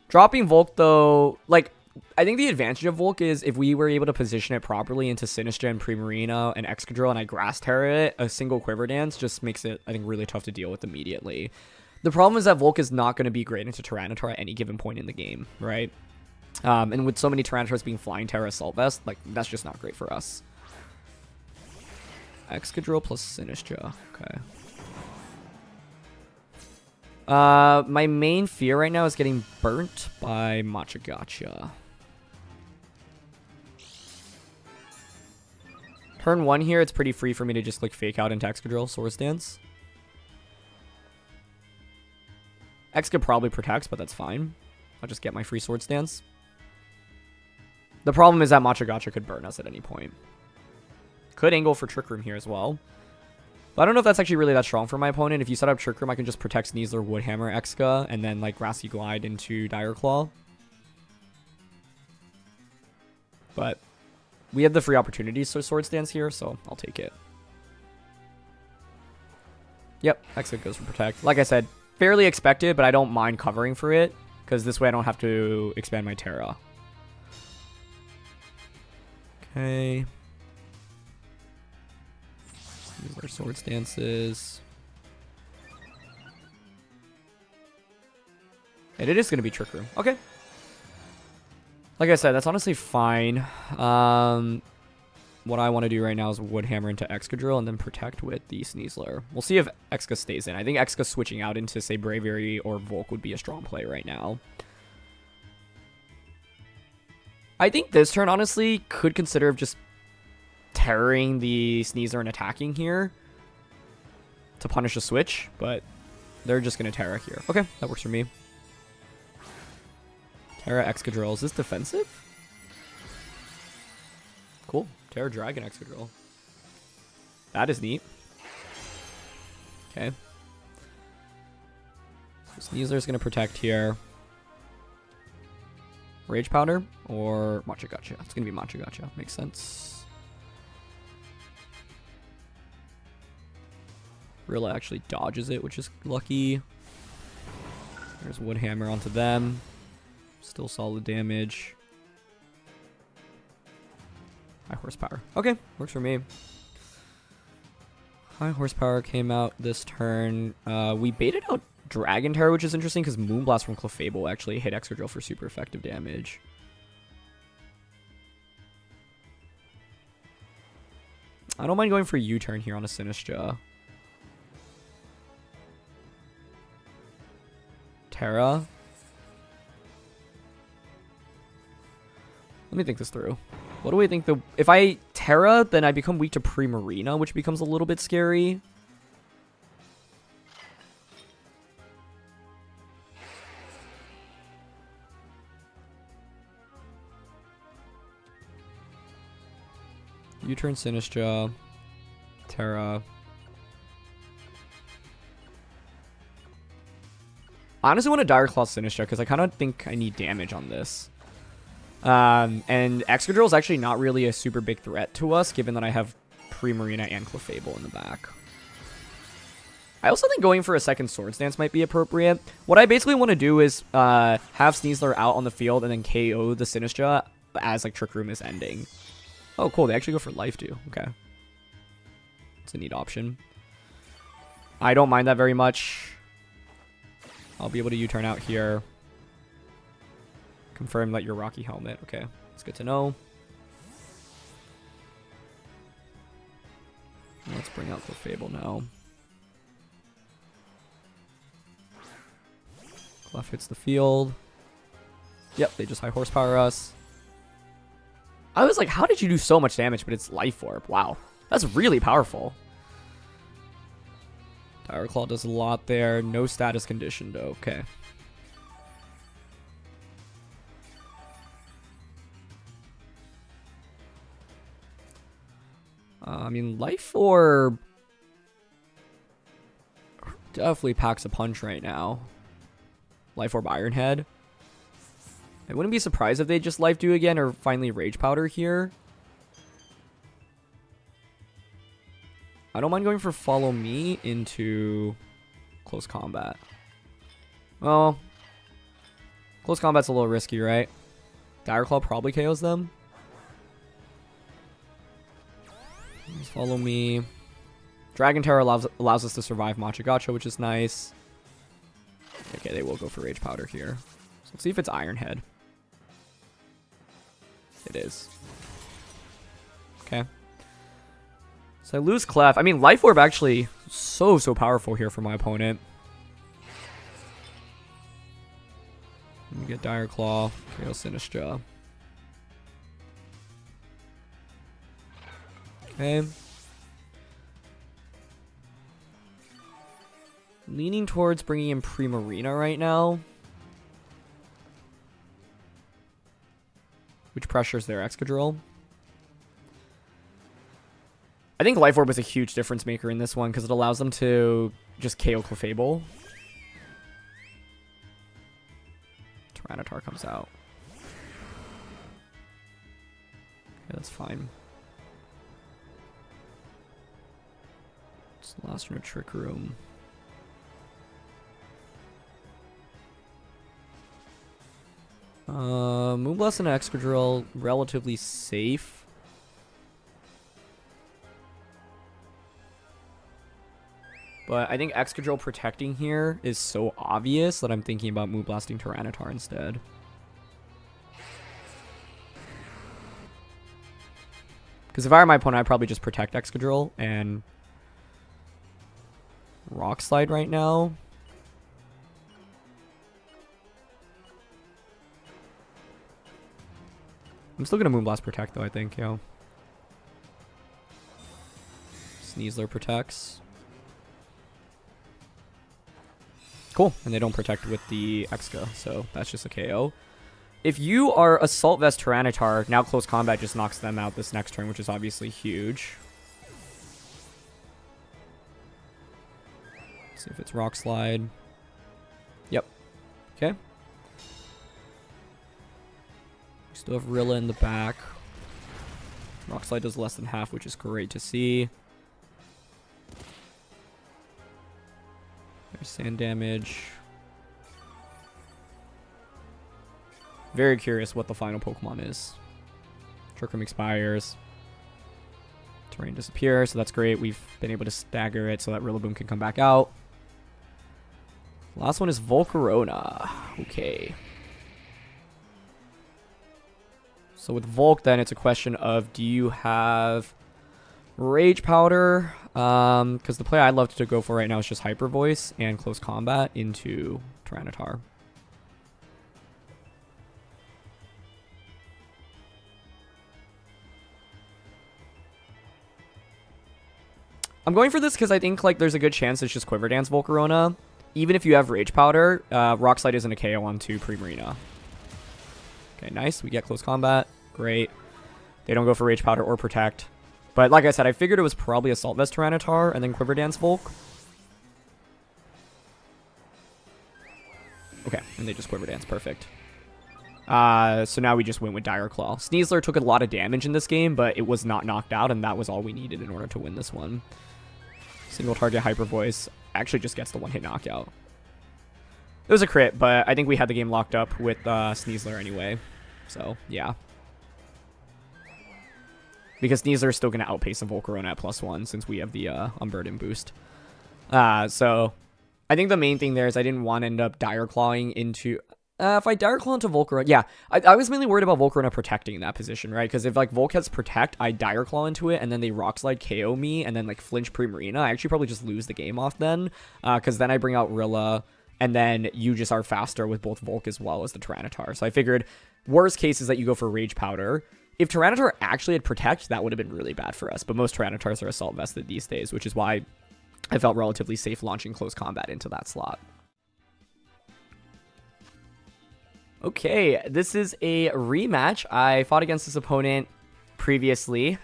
Dropping Volk, though, like, I think the advantage of Volk is if we were able to position it properly into Sinistcha and Primarina and Excadrill, and I Grass Terra it, a single Quiver Dance just makes it, I think, really tough to deal with immediately. The problem is that Volk is not going to be great into Tyranitar at any given point in the game, right? And with so many Tyranitars being Flying Terra Assault Vest, like, that's just not great for us. Excadrill plus Sinistcha. Okay. My main fear right now is getting burnt by Machagacha. Turn 1 here, it's pretty free for me to just click Fake Out into Excadrill, Swords Dance. Exca probably protects, but that's fine. I'll just get my free Swords Dance. The problem is that Machagacha could burn us at any point. Could angle for Trick Room here as well. But I don't know if that's actually really that strong for my opponent. If you set up Trick Room, I can just protect Sneasler, Woodhammer, Exca, and then, like, Grassy Glide into Dire Claw. But we have the free opportunities to Swords Dance here, so I'll take it. Yep, Exca goes for Protect. Like I said, fairly expected, but I don't mind covering for it, because this way I don't have to expand my Terra. Okay. These are Swords Dances. And it is going to be Trick Room. Okay. Like I said, that's honestly fine. what I want to do right now is Wood Hammer into Excadrill and then protect with the Sneasler. We'll see if Exca stays in. I think Exca switching out into, say, Braviary or Volk would be a strong play right now. I think this turn, honestly, could consider just terroring the Sneasler and attacking here to punish a switch, but they're just going to Terra here. Okay, that works for me. Terra Excadrill. Is this defensive? Cool. Terra Dragon Excadrill. That is neat. Okay. So Sneasler's going to protect here. Rage Powder or Matcha Gotcha? It's going to be Matcha Gotcha. Makes sense. Rilla actually dodges it, which is lucky. There's Wood Hammer onto them. Still solid damage. High Horsepower. Okay, works for me. High Horsepower came out this turn. We baited out Dragon Terror, which is interesting because Moonblast from Clefable actually hit Excadrill for super effective damage. I don't mind going for U-turn here on a Sinistcha. Terra. Let me think this through. What do I think if I Terra, then I become weak to Primarina, which becomes a little bit scary. U-turn Sinistcha. Terra. I honestly want to Dire Claw Sinistcha because I kind of think I need damage on this. And Excadrill is actually not really a super big threat to us, given that I have Primarina and Clefable in the back. I also think going for a second Swords Dance might be appropriate. What I basically want to do is have Sneasler out on the field and then KO the Sinistcha as like Trick Room is ending. Oh, cool. They actually go for Life Dew. Okay. It's a neat option. I don't mind that very much. I'll be able to U-turn out here. Confirm that you're Rocky Helmet. Okay, it's good to know. Let's bring out Clefable now. Clef hits the field. Yep, they just High Horsepower us. I was like, how did you do so much damage? But it's Life Orb. Wow, that's really powerful. Dire Claw does a lot there. No status condition though. Okay. I mean, Life Orb definitely packs a punch right now. Life Orb Iron Head. I wouldn't be surprised if they just Life Dew again or finally Rage Powder here. I don't mind going for Follow Me into Close Combat. Well, Close Combat's a little risky, right? Dire Claw probably KOs them. Just Follow Me. Dragon Terror allows us to survive Matcha Gotcha, which is nice. Okay, they will go for Rage Powder here. So let's see if it's Iron Head. It is. Okay. So I lose Clef. I mean, Life Orb actually so powerful here for my opponent. Let me get Dire Claw. KO Sinistcha. Okay. Leaning towards bringing in Primarina right now. Which pressures their Excadrill. I think Life Orb is a huge difference maker in this one because it allows them to just KO Clefable. Tyranitar comes out. Okay, that's fine. It's the last one of Trick Room. Moonblast and Excadrill, relatively safe. But I think Excadrill protecting here is so obvious that I'm thinking about Moonblasting Tyranitar instead. Because if I were my opponent, I'd probably just protect Excadrill and Rock Slide right now. I'm still going to Moonblast Protect, though, I think, yo. Sneasler protects. Cool. And they don't protect with the Exca, so that's just a KO. If you are Assault Vest Tyranitar, now Close Combat just knocks them out this next turn, which is obviously huge. See if it's Rock Slide. Yep. Okay. We still have Rilla in the back. Rock Slide does less than half, which is great to see. There's sand damage. Very curious what the final Pokemon is. Trick Room expires. Terrain disappears, so that's great. We've been able to stagger it so that Rillaboom can come back out. Last one is Volcarona. Okay. So with Volk, then it's a question of, do you have Rage Powder? Because the play I'd love to go for right now is just Hyper Voice and Close Combat into Tyranitar. I'm going for this because I think like there's a good chance it's just Quiver Dance Volcarona. Even if you have Rage Powder, Rock Slide isn't a KO onto Primarina. Okay, nice. We get Close Combat. Great. They don't go for Rage Powder or Protect. But like I said, I figured it was probably Assault Vest Tyranitar and then Quiver Dance Volk. Okay, and they just Quiver Dance. Perfect. So now we just went with Dire Claw. Sneasler took a lot of damage in this game, but it was not knocked out, and that was all we needed in order to win this one. Single target Hyper Voice actually just gets the one-hit knockout. It was a crit, but I think we had the game locked up with Sneasler anyway. So, yeah. Because Sneasler is still going to outpace a Volcarona at +1 since we have the Unburden boost. So, I think the main thing there is I didn't want to end up Dire Clawing into... if I Dire Claw into Volcarona... Yeah, I was mainly worried about Volcarona protecting in that position, right? Because if, like, Volk has Protect, I Dire Claw into it, and then they Rock Slide KO me, and then, like, flinch Primarina. I actually probably just lose the game off then. Because then I bring out Rilla, and then you just are faster with both Volk as well as the Tyranitar. So I figured, worst case is that you go for Rage Powder. If Tyranitar actually had Protect, that would have been really bad for us. But most Tyranitars are Assault Vested these days, which is why I felt relatively safe launching Close Combat into that slot. Okay, this is a rematch. I fought against this opponent previously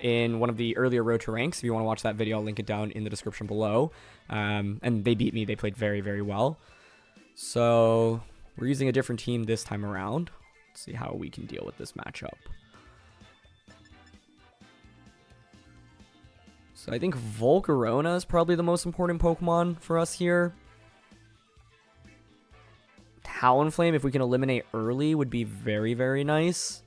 in one of the earlier Road to Ranks. If you want to watch that video, I'll link it down in the description below. And they beat me. They played very, very well. So we're using a different team this time around. Let's see how we can deal with this matchup. So I think Volcarona is probably the most important Pokemon for us here. Talonflame, if we can eliminate early, would be very, very nice.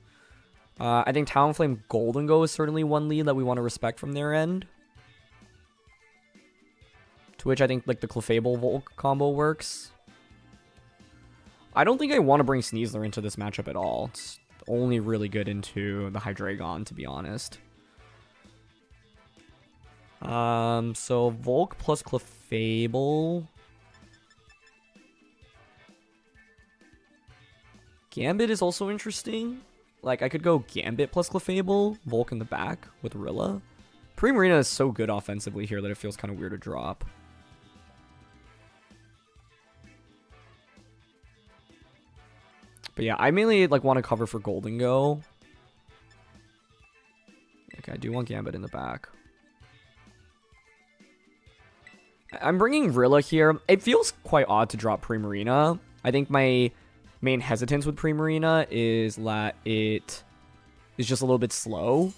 I think Talonflame Golden Go is certainly one lead that we want to respect from their end. To which I think like the Clefable Volk combo works. I don't think I want to bring Sneasler into this matchup at all. It's only really good into the Hydreigon, to be honest. So Volk plus Clefable. Gambit is also interesting. Like, I could go Gambit plus Clefable, Volk in the back with Rilla. Primarina is so good offensively here that it feels kind of weird to drop. But yeah, I mainly like want to cover for Golden Go. Okay, I do want Gambit in the back. I'm bringing Rilla here. It feels quite odd to drop Primarina. I think my main hesitance with Primarina is that it is just a little bit slow.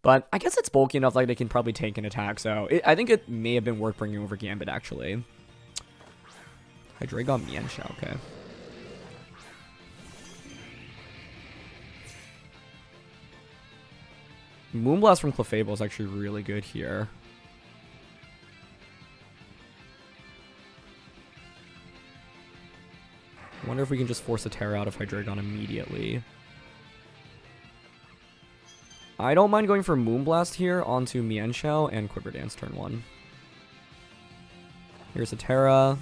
But I guess it's bulky enough like they can probably tank an attack. So I think it may have been worth bringing over Gambit, actually. Hydreigon Mienshao, okay. Moonblast from Clefable is actually really good here. I wonder if we can just force a Terra out of Hydreigon immediately. I don't mind going for Moonblast here onto Mienshao and Quiver Dance turn 1. Here's a Terra.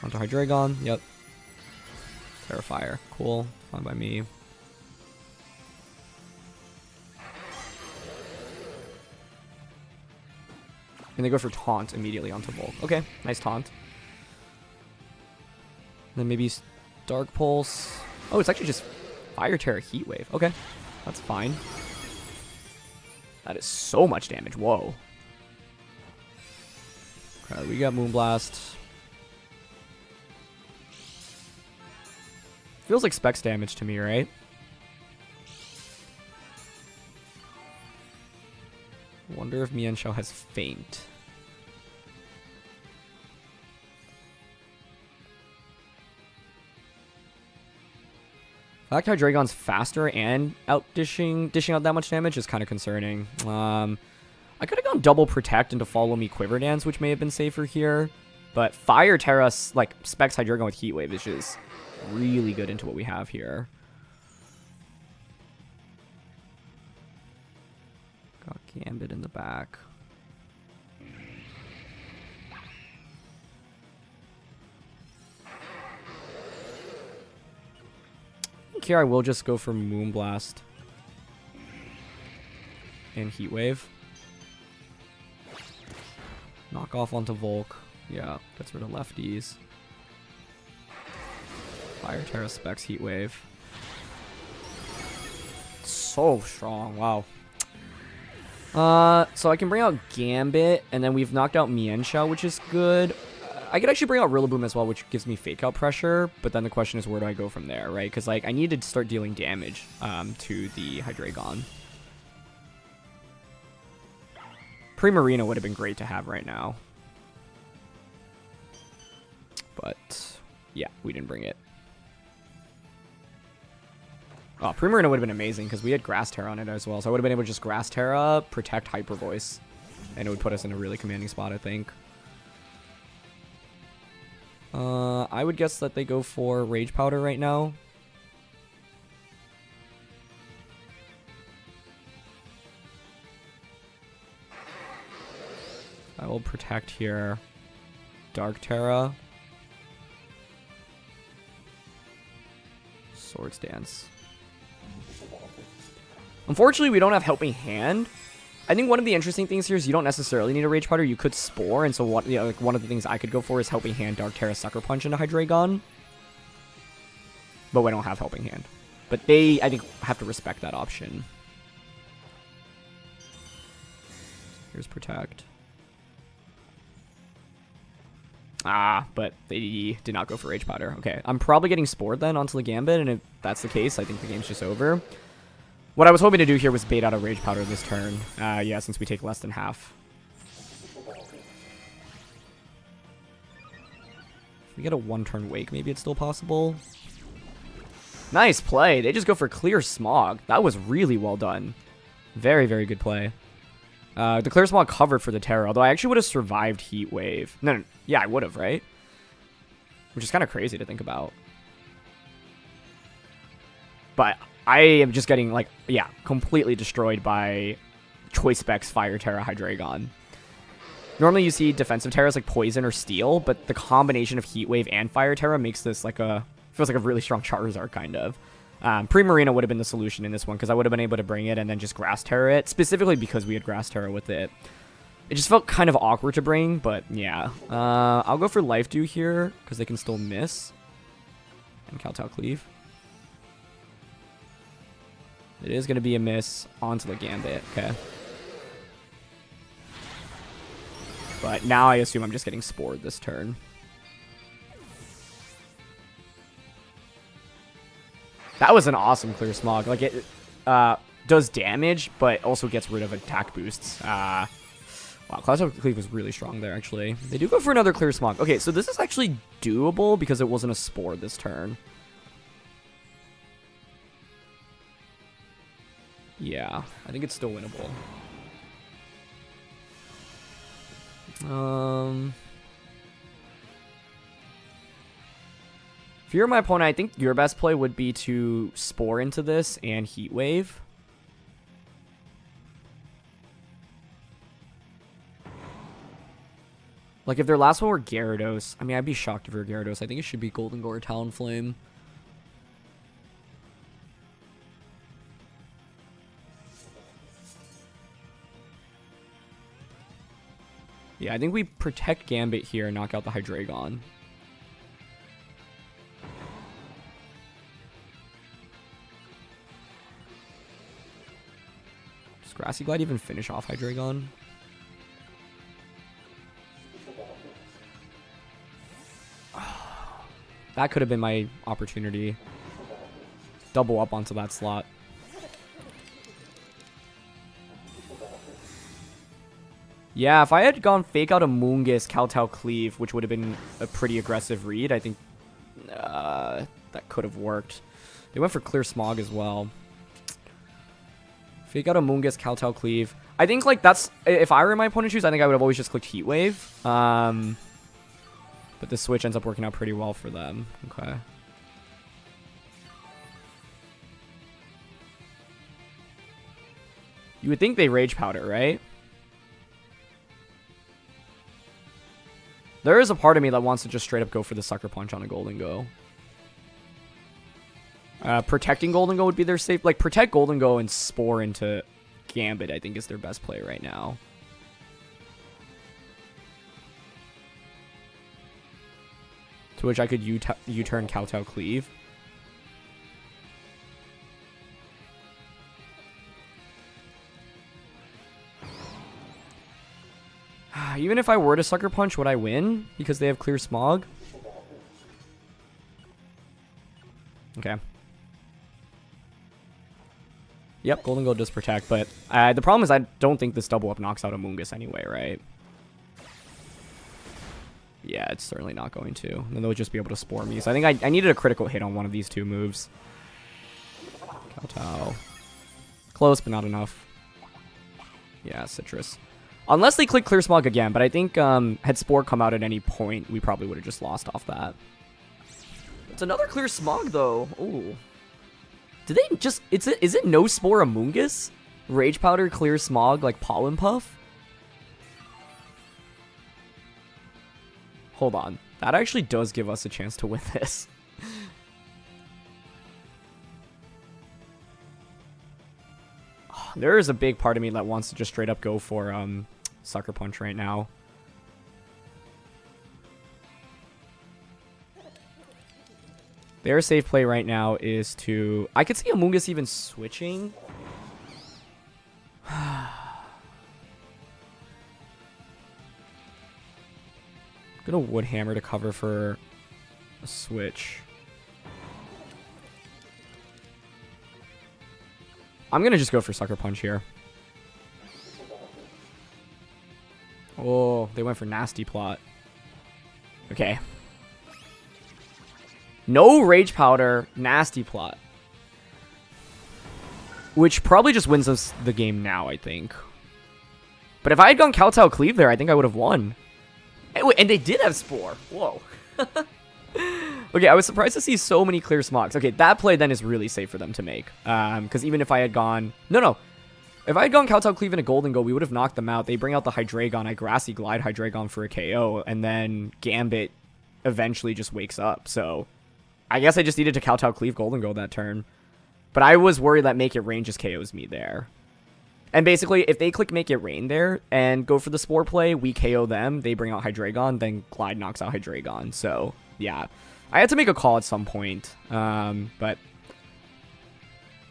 Onto Hydreigon. Yep. Terra Fire. Cool. Fine by me. And they go for Taunt immediately onto Volk. Okay, nice Taunt. Then maybe Dark Pulse. Oh, it's actually just Fire Terra Heat Wave. Okay, that's fine. That is so much damage. Whoa. Okay, we got Moonblast. Feels like Specs damage to me, right? Wonder if Mienshao has Faint. The fact Hydreigon's faster and dishing out that much damage is kind of concerning. I could have gone double Protect into Follow Me Quiver Dance, which may have been safer here. But Fire Terra, like, Specs Hydreigon with Heat Wave is just really good into what we have here. Got Gambit in the back. Here I will just go for Moonblast and Heat Wave. Knock off onto Volk. Yeah, gets rid of lefties. Fire Terra Specs Heat Wave. So strong, wow. So I can bring out Gambit, and then we've knocked out Mienshao, which is good. I could actually bring out Rillaboom as well, which gives me Fake Out pressure, but then the question is where do I go from there, right? Because, like, I need to start dealing damage to the Hydreigon. Primarina would have been great to have right now. But, yeah, we didn't bring it. Oh, Primarina would have been amazing because we had Grass Terra on it as well, so I would have been able to just Grass Terra, protect Hyper Voice, and it would put us in a really commanding spot, I think. I would guess that they go for Rage Powder right now. I will protect here. Dark Terra. Swords Dance. Unfortunately, we don't have Helping Hand. I think one of the interesting things here is you don't necessarily need a Rage Powder. You could Spore, and so what? You know, like one of the things I could go for is Helping Hand, Dark Terra, Sucker Punch into Hydreigon. But we don't have Helping Hand. But they, I think, have to respect that option. Here's Protect. Ah, but they did not go for Rage Powder. Okay, I'm probably getting Spored then onto the Gambit, and if that's the case, I think the game's just over. What I was hoping to do here was bait out a Rage Powder this turn. Yeah, since we take less than half. If we get a one-turn Wake, maybe it's still possible. Nice play. They just go for Clear Smog. That was really well done. Very, very good play. The Clear Smog covered for the Terra, although I actually would have survived Heat Wave. No, yeah, I would have, right? Which is kind of crazy to think about. But I am just getting, like, yeah, completely destroyed by Choice Specs Fire Terra Hydreigon. Normally you see defensive Terras like Poison or Steel, but the combination of Heat Wave and Fire Terra makes this like feels like a really strong Charizard, kind of. Primarina would have been the solution in this one, because I would have been able to bring it and then just Grass Terra it, specifically because we had Grass Terra with it. It just felt kind of awkward to bring, but yeah. I'll go for Life Dew here, because they can still miss. And Kowtow Cleave. It is going to be a miss onto the Gambit, okay. But now I assume I'm just getting Spored this turn. That was an awesome Clear Smog. Like, it does damage, but also gets rid of attack boosts. Wow, Kowtow Cleave was really strong there, actually. They do go for another Clear Smog. Okay, so this is actually doable because it wasn't a Spore this turn. Yeah, I think it's still winnable. If you're my opponent, I think your best play would be to Spore into this and Heat Wave. Like, if their last one were Gyarados, I mean, I'd be shocked if it were Gyarados. I think it should be Golden Gore or Talonflame. Yeah, I think we protect Gambit here and knock out the Hydreigon. Does Grassy Glide even finish off Hydreigon? That could have been my opportunity. Double up onto that slot. Yeah, if I had gone fake out a Moongus, Kowtow Cleave, which would have been a pretty aggressive read, I think that could have worked. They went for Clear Smog as well. Fake out a Moongus, Kowtow Cleave. I think, like, that's... If I were in my opponent's shoes, I think I would have always just clicked Heat Wave. But the switch ends up working out pretty well for them. Okay. You would think they Rage Powder, right? There is a part of me that wants to just straight up go for the Sucker Punch on a Golden Go. Protecting Golden Go would be their safe. Like, protect Golden Go and Spore into Gambit, I think, is their best play right now. To which I could U-turn Kowtow Cleave. Even if I were to Sucker Punch, would I win? Because they have Clear Smog? Okay. Yep, Golden Gold does protect, but the problem is I don't think this double up knocks out a Moongus anyway, right? Yeah, it's certainly not going to. And then they'll just be able to Spore me. So I think I needed a critical hit on one of these two moves. Kowtow. Close, but not enough. Yeah, Citrus. Unless they click Clear Smog again, but I think had Spore come out at any point, we probably would have just lost off that. It's another Clear Smog, though. Ooh. Did they just... is it no Spore Amoongus? Rage Powder, Clear Smog, like Pollen Puff? Hold on. That actually does give us a chance to win this. There is a big part of me that wants to just straight up go for Sucker Punch right now. Their safe play right now is to... I could see Amoongus even switching. Gonna Wood Hammer to cover for a switch. I'm gonna just go for Sucker Punch here. Oh, they went for Nasty Plot. Okay. No Rage Powder, Nasty Plot. Which probably just wins us the game now, I think. But if I had gone Kowtow Cleave there, I think I would have won. And they did have Spore. Whoa. Okay, I was surprised to see so many Clear Smogs. Okay, that play then is really safe for them to make. Because even if I had gone... No. If I had gone Kowtow Cleave and a Golden Go, we would have knocked them out. They bring out the Hydreigon. I Grassy Glide Hydreigon for a KO. And then Gambit eventually just wakes up. So I guess I just needed to Kowtow Cleave Golden Go that turn. But I was worried that Make It Rain just KOs me there. And basically, if they click Make It Rain there and go for the Spore play, we KO them, they bring out Hydreigon, then Glide knocks out Hydreigon. So, yeah. I had to make a call at some point. But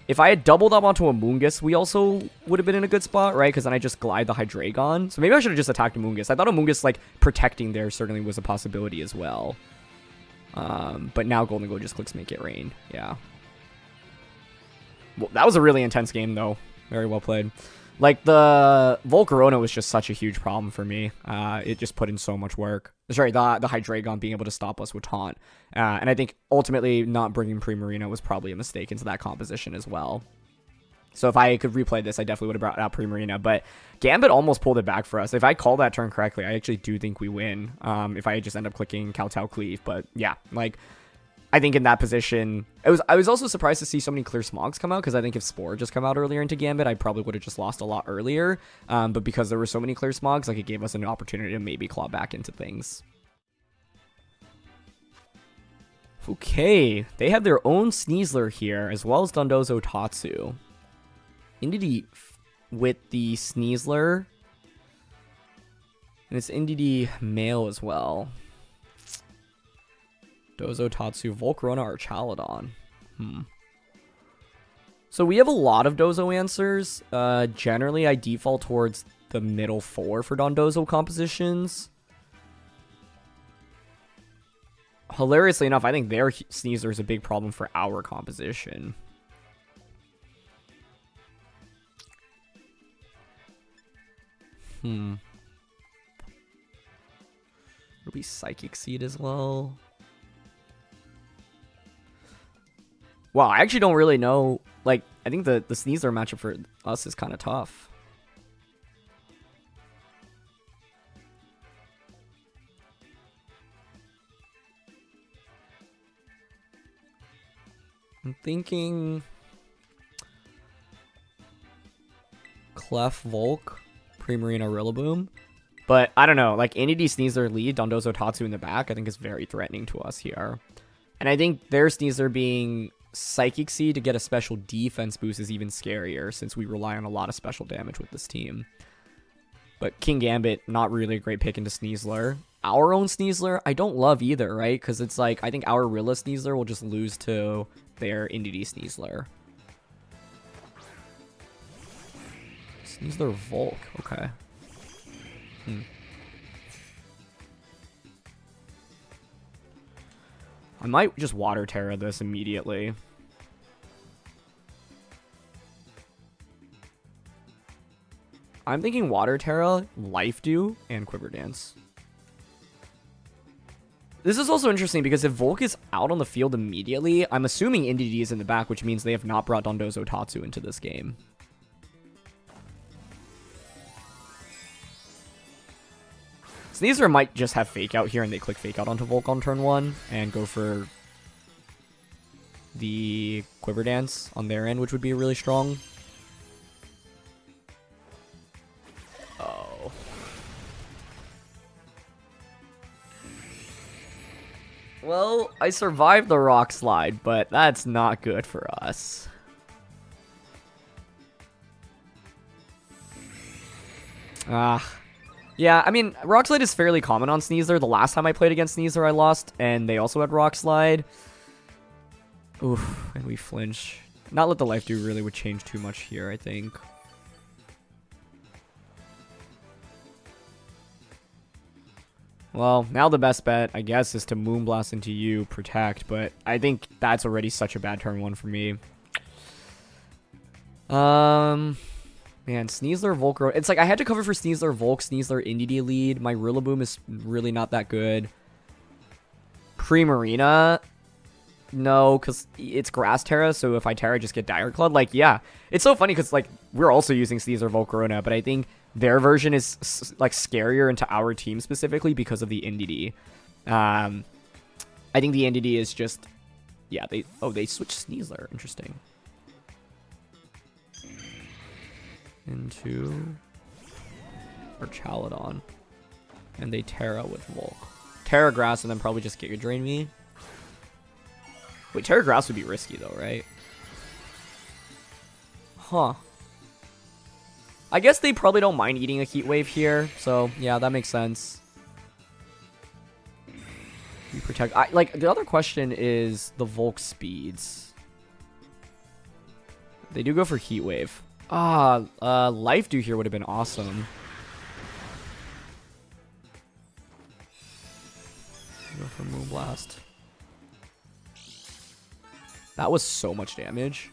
if I had doubled up onto a Moongus, we also would have been in a good spot, right? Because then I just Glide the Hydreigon. So maybe I should have just attacked a Moongus. I thought a Moongus, like, protecting there certainly was a possibility as well. But now Golden Go just clicks Make It Rain. Yeah. Well, that was a really intense game, though. Very well played. Like, the Volcarona was just such a huge problem for me. It just put in so much work. Sorry, the Hydreigon being able to stop us with Taunt. And I think, ultimately, not bringing Primarina was probably a mistake into that composition as well. So if I could replay this, I definitely would have brought out Primarina. But Gambit almost pulled it back for us. If I call that turn correctly, I actually do think we win. If I just end up clicking Kowtow Cleave. But, yeah, like... I think in that position, I was also surprised to see so many clear smogs come out, because I think if Spore just come out earlier into Gambit, I probably would have just lost a lot earlier. But because there were so many clear smogs, like, it gave us an opportunity to maybe claw back into things. Okay, they have their own Sneasler here, as well as Dondozo Tatsu. Indeedee with the Sneasler. And it's Indeedee male as well. Dozo Tatsu, Volcarona, or Chaladon. So we have a lot of Dozo answers. Generally, I default towards the middle 4 for Dondozo compositions. Hilariously enough, I think their Sneasler is a big problem for our composition. It'll be Psychic Seed as well. Wow, I actually don't really know. Like, I think the Sneasler matchup for us is kind of tough. I'm thinking Clef Volk, Primarina Rillaboom. But I don't know, like Indeedee Sneasler lead, Dondozo Tatsu in the back, I think is very threatening to us here. And I think their Sneasler being Psychic Seed to get a special defense boost is even scarier, since we rely on a lot of special damage with this team. But Kingambit, not really a great pick into Sneasler. Our own Sneasler, I don't love either, right? Because it's like, I think our Rilla Sneasler will just lose to their Indeedee Sneasler. Sneasler Volk, okay. I might just Water Terra this immediately. I'm thinking Water Terra, Life Dew, and Quiver Dance. This is also interesting because if Volk is out on the field immediately, I'm assuming Indeedee is in the back, which means they have not brought Dondozo Tatsu into this game. Sneasler might just have Fake Out here and they click Fake Out onto Volk on turn 1 and go for the Quiver Dance on their end, which would be really strong. Oh. Well, I survived the Rock Slide, but that's not good for us. Yeah, I mean, Rock Slide is fairly common on Sneasler. The last time I played against Sneasler, I lost, and they also had Rock Slide. Oof, and we flinch. Not let the Life Dew really would change too much here, I think. Well, now the best bet, I guess, is to Moonblast into you, Protect, but I think that's already such a bad turn 1 for me. Man, Sneasler, Volcarona. It's like I had to cover for Sneasler, Volk, Sneasler, Indeedee lead. My Rillaboom is really not that good. Primarina, no, because it's Grass Terra, so if I Terra, I just get Dire Claw. Like, yeah. It's so funny because, like, we're also using Sneasler, Volcarona, but I think their version is, like, scarier into our team specifically because of the Indeedee. I think the Indeedee is just... Yeah, they switched Sneasler. Interesting. Into or Chaladon, and they Terra with Volk. Terra Grass and then probably just Giga Drain me. Wait, Terra Grass would be risky though, right? Huh. I guess they probably don't mind eating a Heat Wave here, so yeah, that makes sense. You Protect. Like, the other question is the Volk speeds. They do go for Heat Wave. Life Dew here would have been awesome. Go for Moonblast. That was so much damage.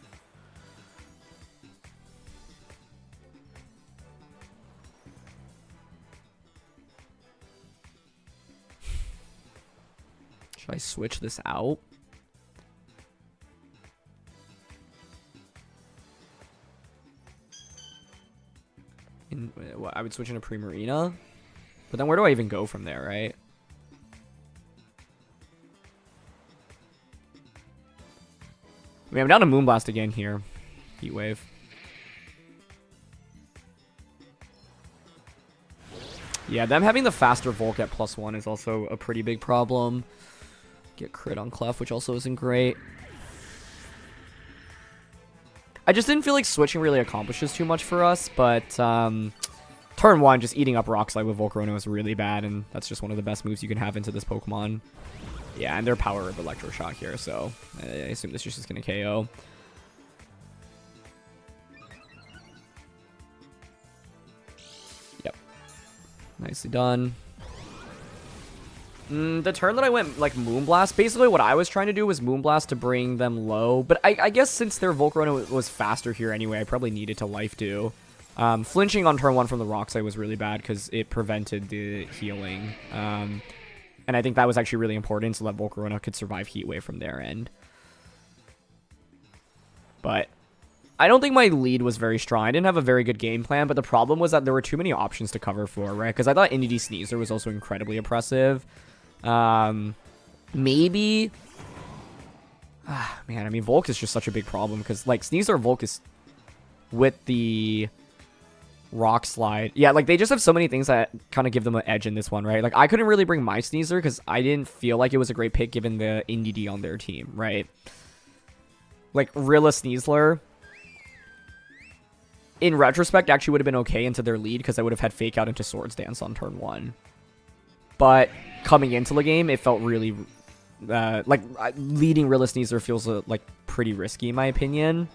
Should I switch this out? I would switch into Primarina, but then where do I even go from there, right? I mean, I'm down to Moonblast again here. Heat Wave. Yeah, them having the faster Volk at +1 is also a pretty big problem. Get crit on Clef, which also isn't great. I just didn't feel like switching really accomplishes too much for us, but turn 1, just eating up Rock Slide with Volcarona is really bad, and that's just one of the best moves you can have into this Pokemon. Yeah, and their power of Electroshock here, so I assume this is just going to KO. Yep. Nicely done. The turn that I went, like, Moonblast, basically what I was trying to do was Moonblast to bring them low. But I guess since their Volcarona was faster here anyway, I probably needed to Life Dew. Flinching on turn 1 from the Rock Slide was really bad because it prevented the healing. And I think that was actually really important so that Volcarona could survive Heat Wave from their end. But I don't think my lead was very strong. I didn't have a very good game plan, but the problem was that there were too many options to cover for, right? Because I thought NDD Sneasler was also incredibly oppressive. Maybe... man, I mean, Volk is just such a big problem because, like, Sneasler Volk is with the Rock Slide. Yeah, like, they just have so many things that kind of give them an edge in this one, right? Like, I couldn't really bring my Sneasler because I didn't feel like it was a great pick given the NDD on their team, right? Like, Rilla Sneasler, in retrospect, actually would have been okay into their lead because I would have had Fake Out into Swords Dance on turn 1. But coming into the game, it felt really... like, leading Rilla Sneasler feels, like, pretty risky in my opinion.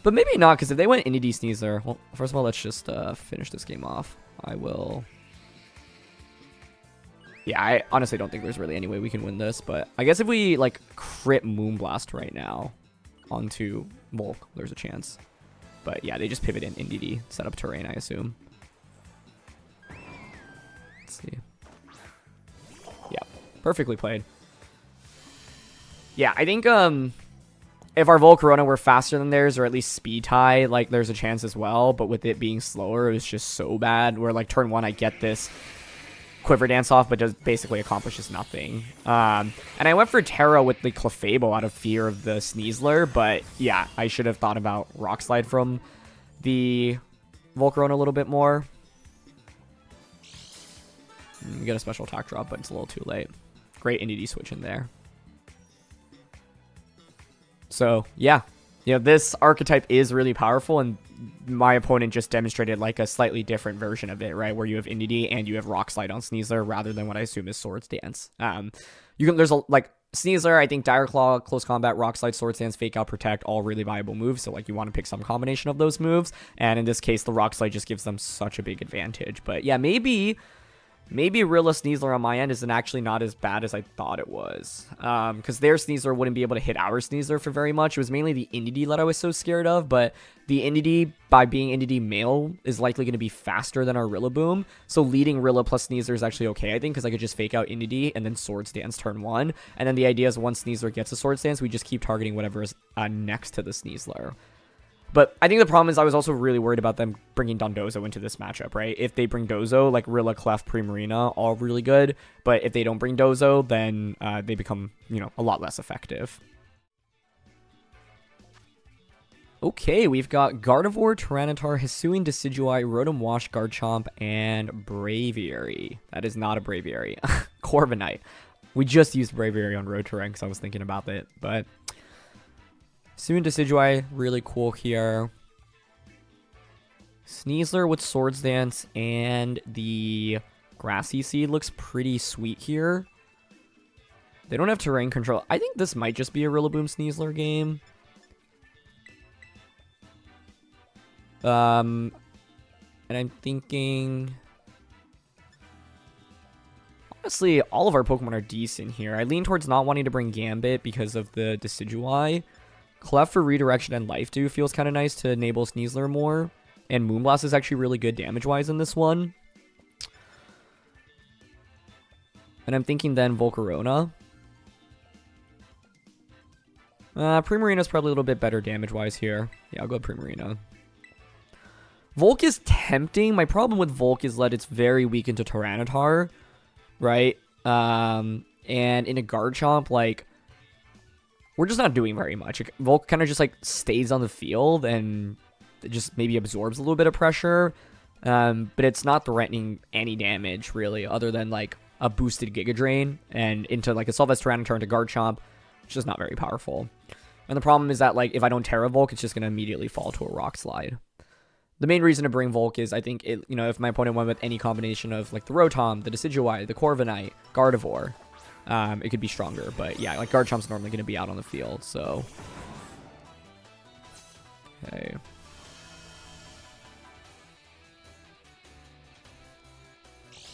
But maybe not, because if they went NDD Sneasler... Well, first of all, let's just finish this game off. I will... Yeah, I honestly don't think there's really any way we can win this, but I guess if we, like, crit Moonblast right now onto Volk, there's a chance. But yeah, they just pivot in NDD, set up terrain, I assume. Let's see. Yeah, perfectly played. Yeah, I think if our Volcarona were faster than theirs, or at least speed tie, like, there's a chance as well. But with it being slower, it was just so bad. Where, like, turn 1, I get this Quiver Dance off, but just basically accomplishes nothing. And I went for Terra with the Clefable out of fear of the Sneasler, but yeah, I should have thought about Rock Slide from the Volcarona a little bit more. We get a special attack drop, but it's a little too late. Great NDD switch in there. So, yeah. You know, this archetype is really powerful, and my opponent just demonstrated like a slightly different version of it, right? Where you have NDD and you have Rock Slide on Sneasler rather than what I assume is Swords Dance. There's like Sneasler, I think Dire Claw, Close Combat, Rock Slide, Swords Dance, Fake Out, Protect, all really viable moves. So like you want to pick some combination of those moves. And in this case, the Rock Slide just gives them such a big advantage. But yeah, maybe Rilla Sneasler on my end isn't actually not as bad as I thought it was. Because their Sneasler wouldn't be able to hit our Sneasler for very much. It was mainly the NDD that I was so scared of, but the NDD, by being NDD male, is likely going to be faster than our Rillaboom. So leading Rilla plus Sneasler is actually okay, I think, because I could just Fake Out NDD and then Swords Dance turn 1. And then the idea is once Sneasler gets a Swords Dance, we just keep targeting whatever is next to the Sneasler. But I think the problem is I was also really worried about them bringing Dondozo into this matchup, right? If they bring Dozo, like Rilla, Clef, Primarina, all really good. But if they don't bring Dozo, then they become, you know, a lot less effective. Okay, we've got Gardevoir, Tyranitar, Hisuian, Decidueye, Rotom Wash, Garchomp, and Braviary. That is not a Braviary. Corviknight. We just used Braviary on Road to Rank, so I was thinking about it, but... Hisuian, Decidueye, really cool here. Sneasler with Swords Dance and the Grassy Seed looks pretty sweet here. They don't have terrain control. I think this might just be a Rillaboom Sneasler game. And I'm thinking... Honestly, all of our Pokemon are decent here. I lean towards not wanting to bring Gambit because of the Decidueye. Clef for Redirection and Life Dew feels kind of nice to enable Sneasler more. And Moonblast is actually really good damage-wise in this one. And I'm thinking then Volcarona. Primarina is probably a little bit better damage-wise here. Yeah, I'll go Primarina. Volk is tempting. My problem with Volk is that it's very weak into Tyranitar, right? And in a Garchomp, like... we're just not doing very much. Volk kind of just like stays on the field and it just maybe absorbs a little bit of pressure. But it's not threatening any damage really, other than like a boosted Giga Drain and into like a Sylvester Tyranitar into Garchomp. It's just not very powerful. And the problem is that like if I don't Terra Volk, it's just gonna immediately fall to a Rock Slide. The main reason to bring Volk is I think it, you know, if my opponent went with any combination of like the Rotom, the Decidueye, the Corviknight, Gardevoir, it could be stronger. But yeah, like Garchomp's normally going to be out on the field, so. Okay.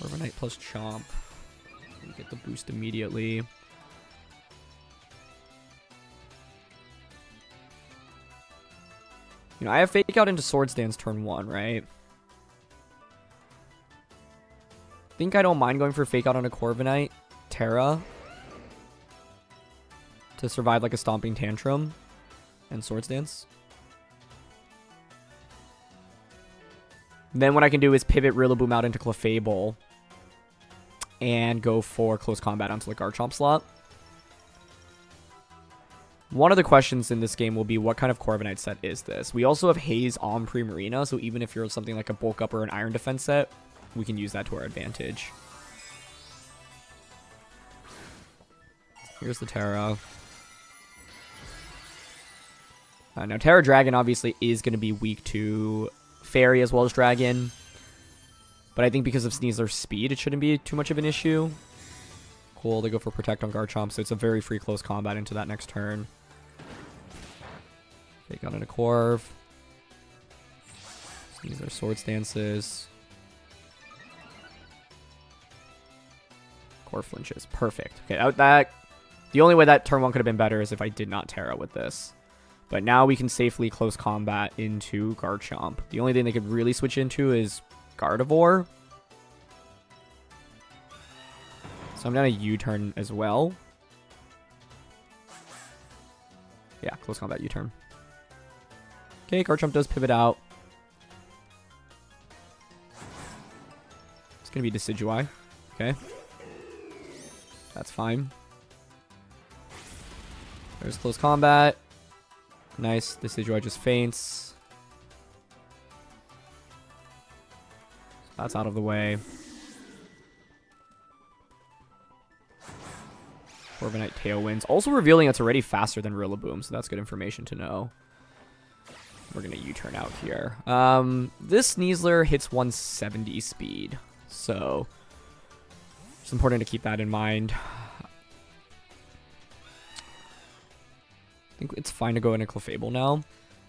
Corviknight plus Chomp. We get the boost immediately. You know, I have Fake Out into Swords Dance turn 1, right? Think I don't mind going for Fake Out on a Corviknight. Terra to survive like a Stomping Tantrum and Swords Dance. Then what I can do is pivot Rillaboom out into Clefable and go for Close Combat onto the Garchomp slot. One of the questions in this game will be what kind of Corviknight set is this? We also have Haze on Primarina, so even if you're something like a Bulk Up or an Iron Defense set, we can use that to our advantage. Here's the Terra. Now, Terra Dragon obviously is going to be weak to Fairy as well as Dragon. But I think because of Sneasler's speed, it shouldn't be too much of an issue. Cool, they go for Protect on Garchomp, so it's a very free close combat into that next turn. Take out into Corv. Sneasler Swords Dances. Corv flinches. Perfect. Okay, the only way that turn 1 could have been better is if I did not Terra with this. But now we can safely close combat into Garchomp. The only thing they could really switch into is Gardevoir. So I'm going to U-turn as well. Yeah, close combat U-turn. Okay, Garchomp does pivot out. It's going to be Decidueye. Okay. That's fine. There's close combat. Nice. Decidueye just faints. So that's out of the way. Corviknight Tailwinds. Also revealing it's already faster than Rillaboom, so that's good information to know. We're going to U-turn out here. This Sneasler hits 170 speed, so it's important to keep that in mind. I think it's fine to go into Clefable now.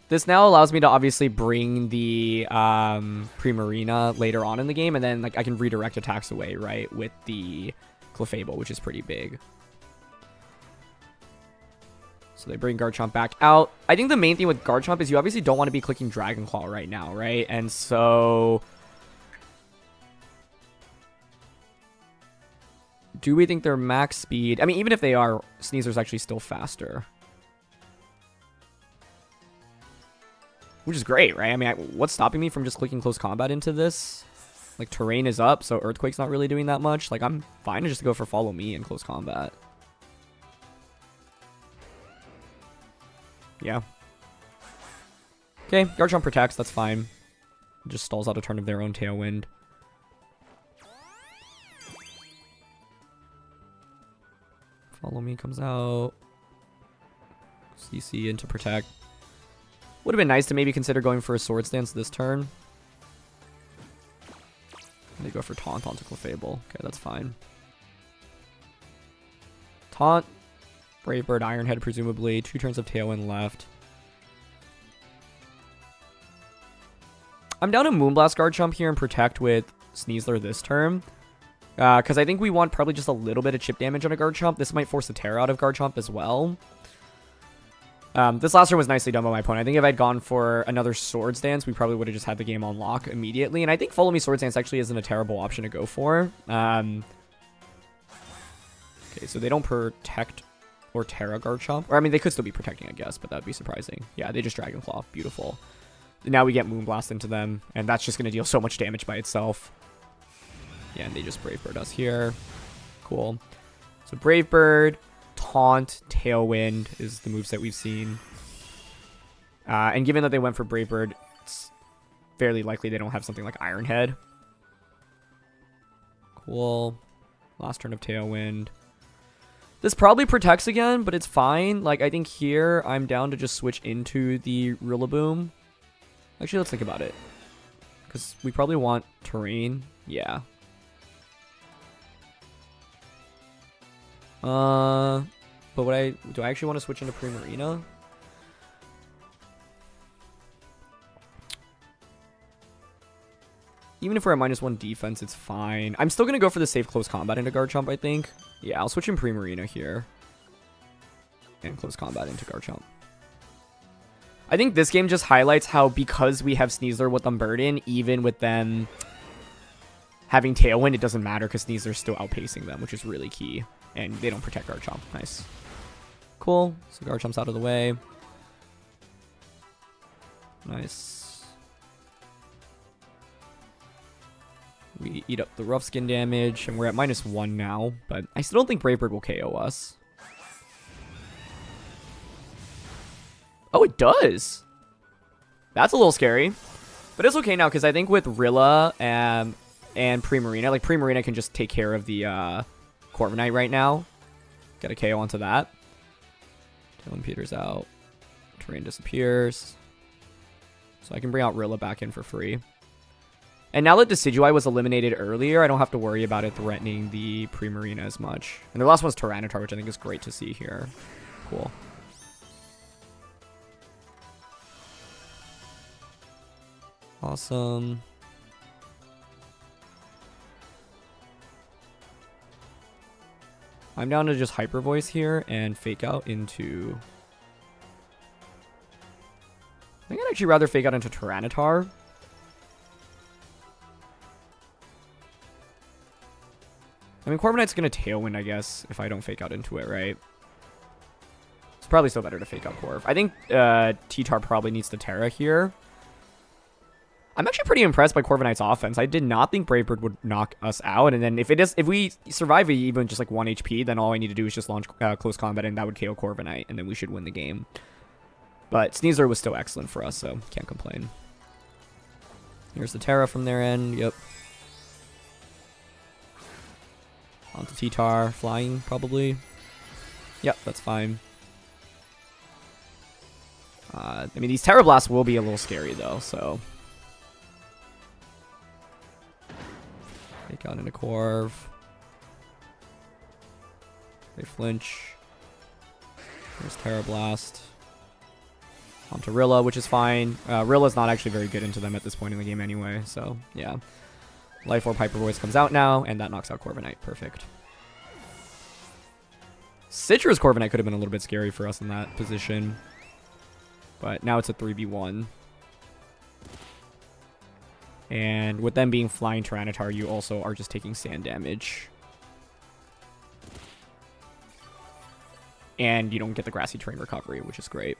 This now allows me to obviously bring the Primarina later on in the game, and then like I can redirect attacks away, right, with the Clefable, which is pretty big. So they bring Garchomp back out. I think the main thing with Garchomp is you obviously don't want to be clicking Dragon Claw right now, right? And so do we think they're max speed? I mean, even if they are, Sneasler's actually still faster. Which is great, right? I mean, what's stopping me from just clicking Close Combat into this? Like, Terrain is up, so Earthquake's not really doing that much. Like, I'm fine to just go for Follow Me and Close Combat. Yeah. Okay, Garchomp protects, that's fine. It just stalls out a turn of their own Tailwind. Follow Me comes out. CC into Protect. Would have been nice to maybe consider going for a Swords Dance this turn. They go for Taunt onto Clefable. Okay, that's fine. Taunt. Brave Bird, Iron Head, presumably. 2 turns of Tailwind left. I'm down to Moonblast Garchomp here and Protect with Sneasler this turn. Because I think we want probably just a little bit of chip damage on a Garchomp. This might force a Terra out of Garchomp as well. This last turn was nicely done by my opponent. I think if I'd gone for another Swords Dance, we probably would have just had the game on lock immediately. And I think Follow Me Swords Dance actually isn't a terrible option to go for. Okay, so they don't Protect or Terra Garchomp. Or, I mean, they could still be protecting, I guess, but that'd be surprising. Yeah, they just Dragon Claw. Beautiful. Now we get Moonblast into them, and that's just going to deal so much damage by itself. Yeah, and they just Brave Bird us here. Cool. So Brave Bird, Taunt, Tailwind is the moveset we've seen. And given that they went for Brave Bird, it's fairly likely they don't have something like Iron Head. Cool. Last turn of Tailwind. This probably protects again, but it's fine. Like, I think here I'm down to just switch into the Rillaboom. Actually, let's think about it. Because we probably want terrain. Yeah. But do I actually want to switch into Primarina? Even if we're at -1 defense, it's fine. I'm still going to go for the safe close combat into Garchomp, I think. Yeah, I'll switch in Primarina here. And close combat into Garchomp. I think this game just highlights how, because we have Sneasler with Unburden, even with them having Tailwind, it doesn't matter because Sneasler's still outpacing them, which is really key. And they don't protect Garchomp. Nice. Cool. So Garchomp's out of the way. Nice. We eat up the rough skin damage, and we're at -1 now, but I still don't think Brave Bird will KO us. Oh, it does! That's a little scary. But it's okay now, because I think with Rilla and Primarina, like, Primarina can just take care of the Corviknight right now. Get a KO onto that. Dylan Peters out. Terrain disappears. So I can bring out Rilla back in for free. And now that Decidueye was eliminated earlier, I don't have to worry about it threatening the Primarina as much. And the last one's Tyranitar, which I think is great to see here. Cool. Awesome. I'm down to just Hyper Voice here and Fake Out into... I think I'd actually rather Fake Out into Tyranitar. I mean, Corviknight's going to Tailwind, I guess, if I don't Fake Out into it, right? It's probably still better to Fake Out Corv. I think T-Tar probably needs to Terra here. I'm actually pretty impressed by Corviknight's offense. I did not think Brave Bird would knock us out, and then if we survive even just like 1 HP, then all I need to do is just launch Close Combat, and that would KO Corviknight, and then we should win the game. But Sneasler was still excellent for us, so can't complain. Here's the Terra from their end. Yep. Onto T-Tar, flying probably. Yep, that's fine. I mean, these Terra Blasts will be a little scary though, so. Take out into Corv. They flinch. There's Terra Blast. Onto Rilla, which is fine. Rilla's not actually very good into them at this point in the game anyway, so yeah. Life Orb Hyper Voice comes out now, and that knocks out Corviknight. Perfect. Citrus Corviknight could have been a little bit scary for us in that position. But now it's a 3v1. And with them being Flying Tyranitar, you also are just taking sand damage. And you don't get the Grassy Terrain recovery, which is great.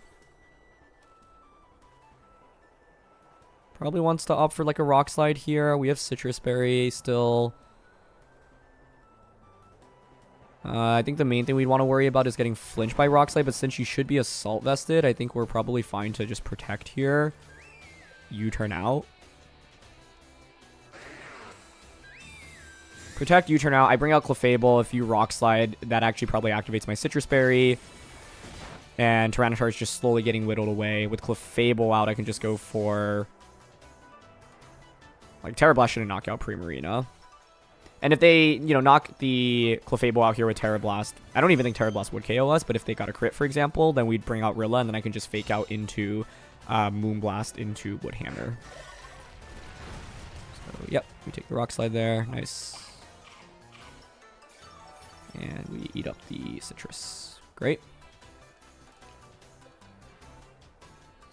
Probably wants to opt for like a Rock Slide here. We have Citrus Berry still. I think the main thing we'd want to worry about is getting flinched by Rock Slide, but since you should be Assault Vested, I think we're probably fine to just protect here. U-turn out. Protect, U-turn out. I bring out Clefable. If you Rock Slide, that actually probably activates my Citrus Berry. And Tyranitar is just slowly getting whittled away. With Clefable out, I can just go for... Like, Terra Blast shouldn't knock out Primarina. And if they, you know, knock the Clefable out here with Terra Blast, I don't even think Terra Blast would KO us, but if they got a crit, for example, then we'd bring out Rilla, and then I can just Fake Out into Moonblast into Woodhammer. So, yep, we take the Rock Slide there. Nice. And we eat up the Citrus. Great.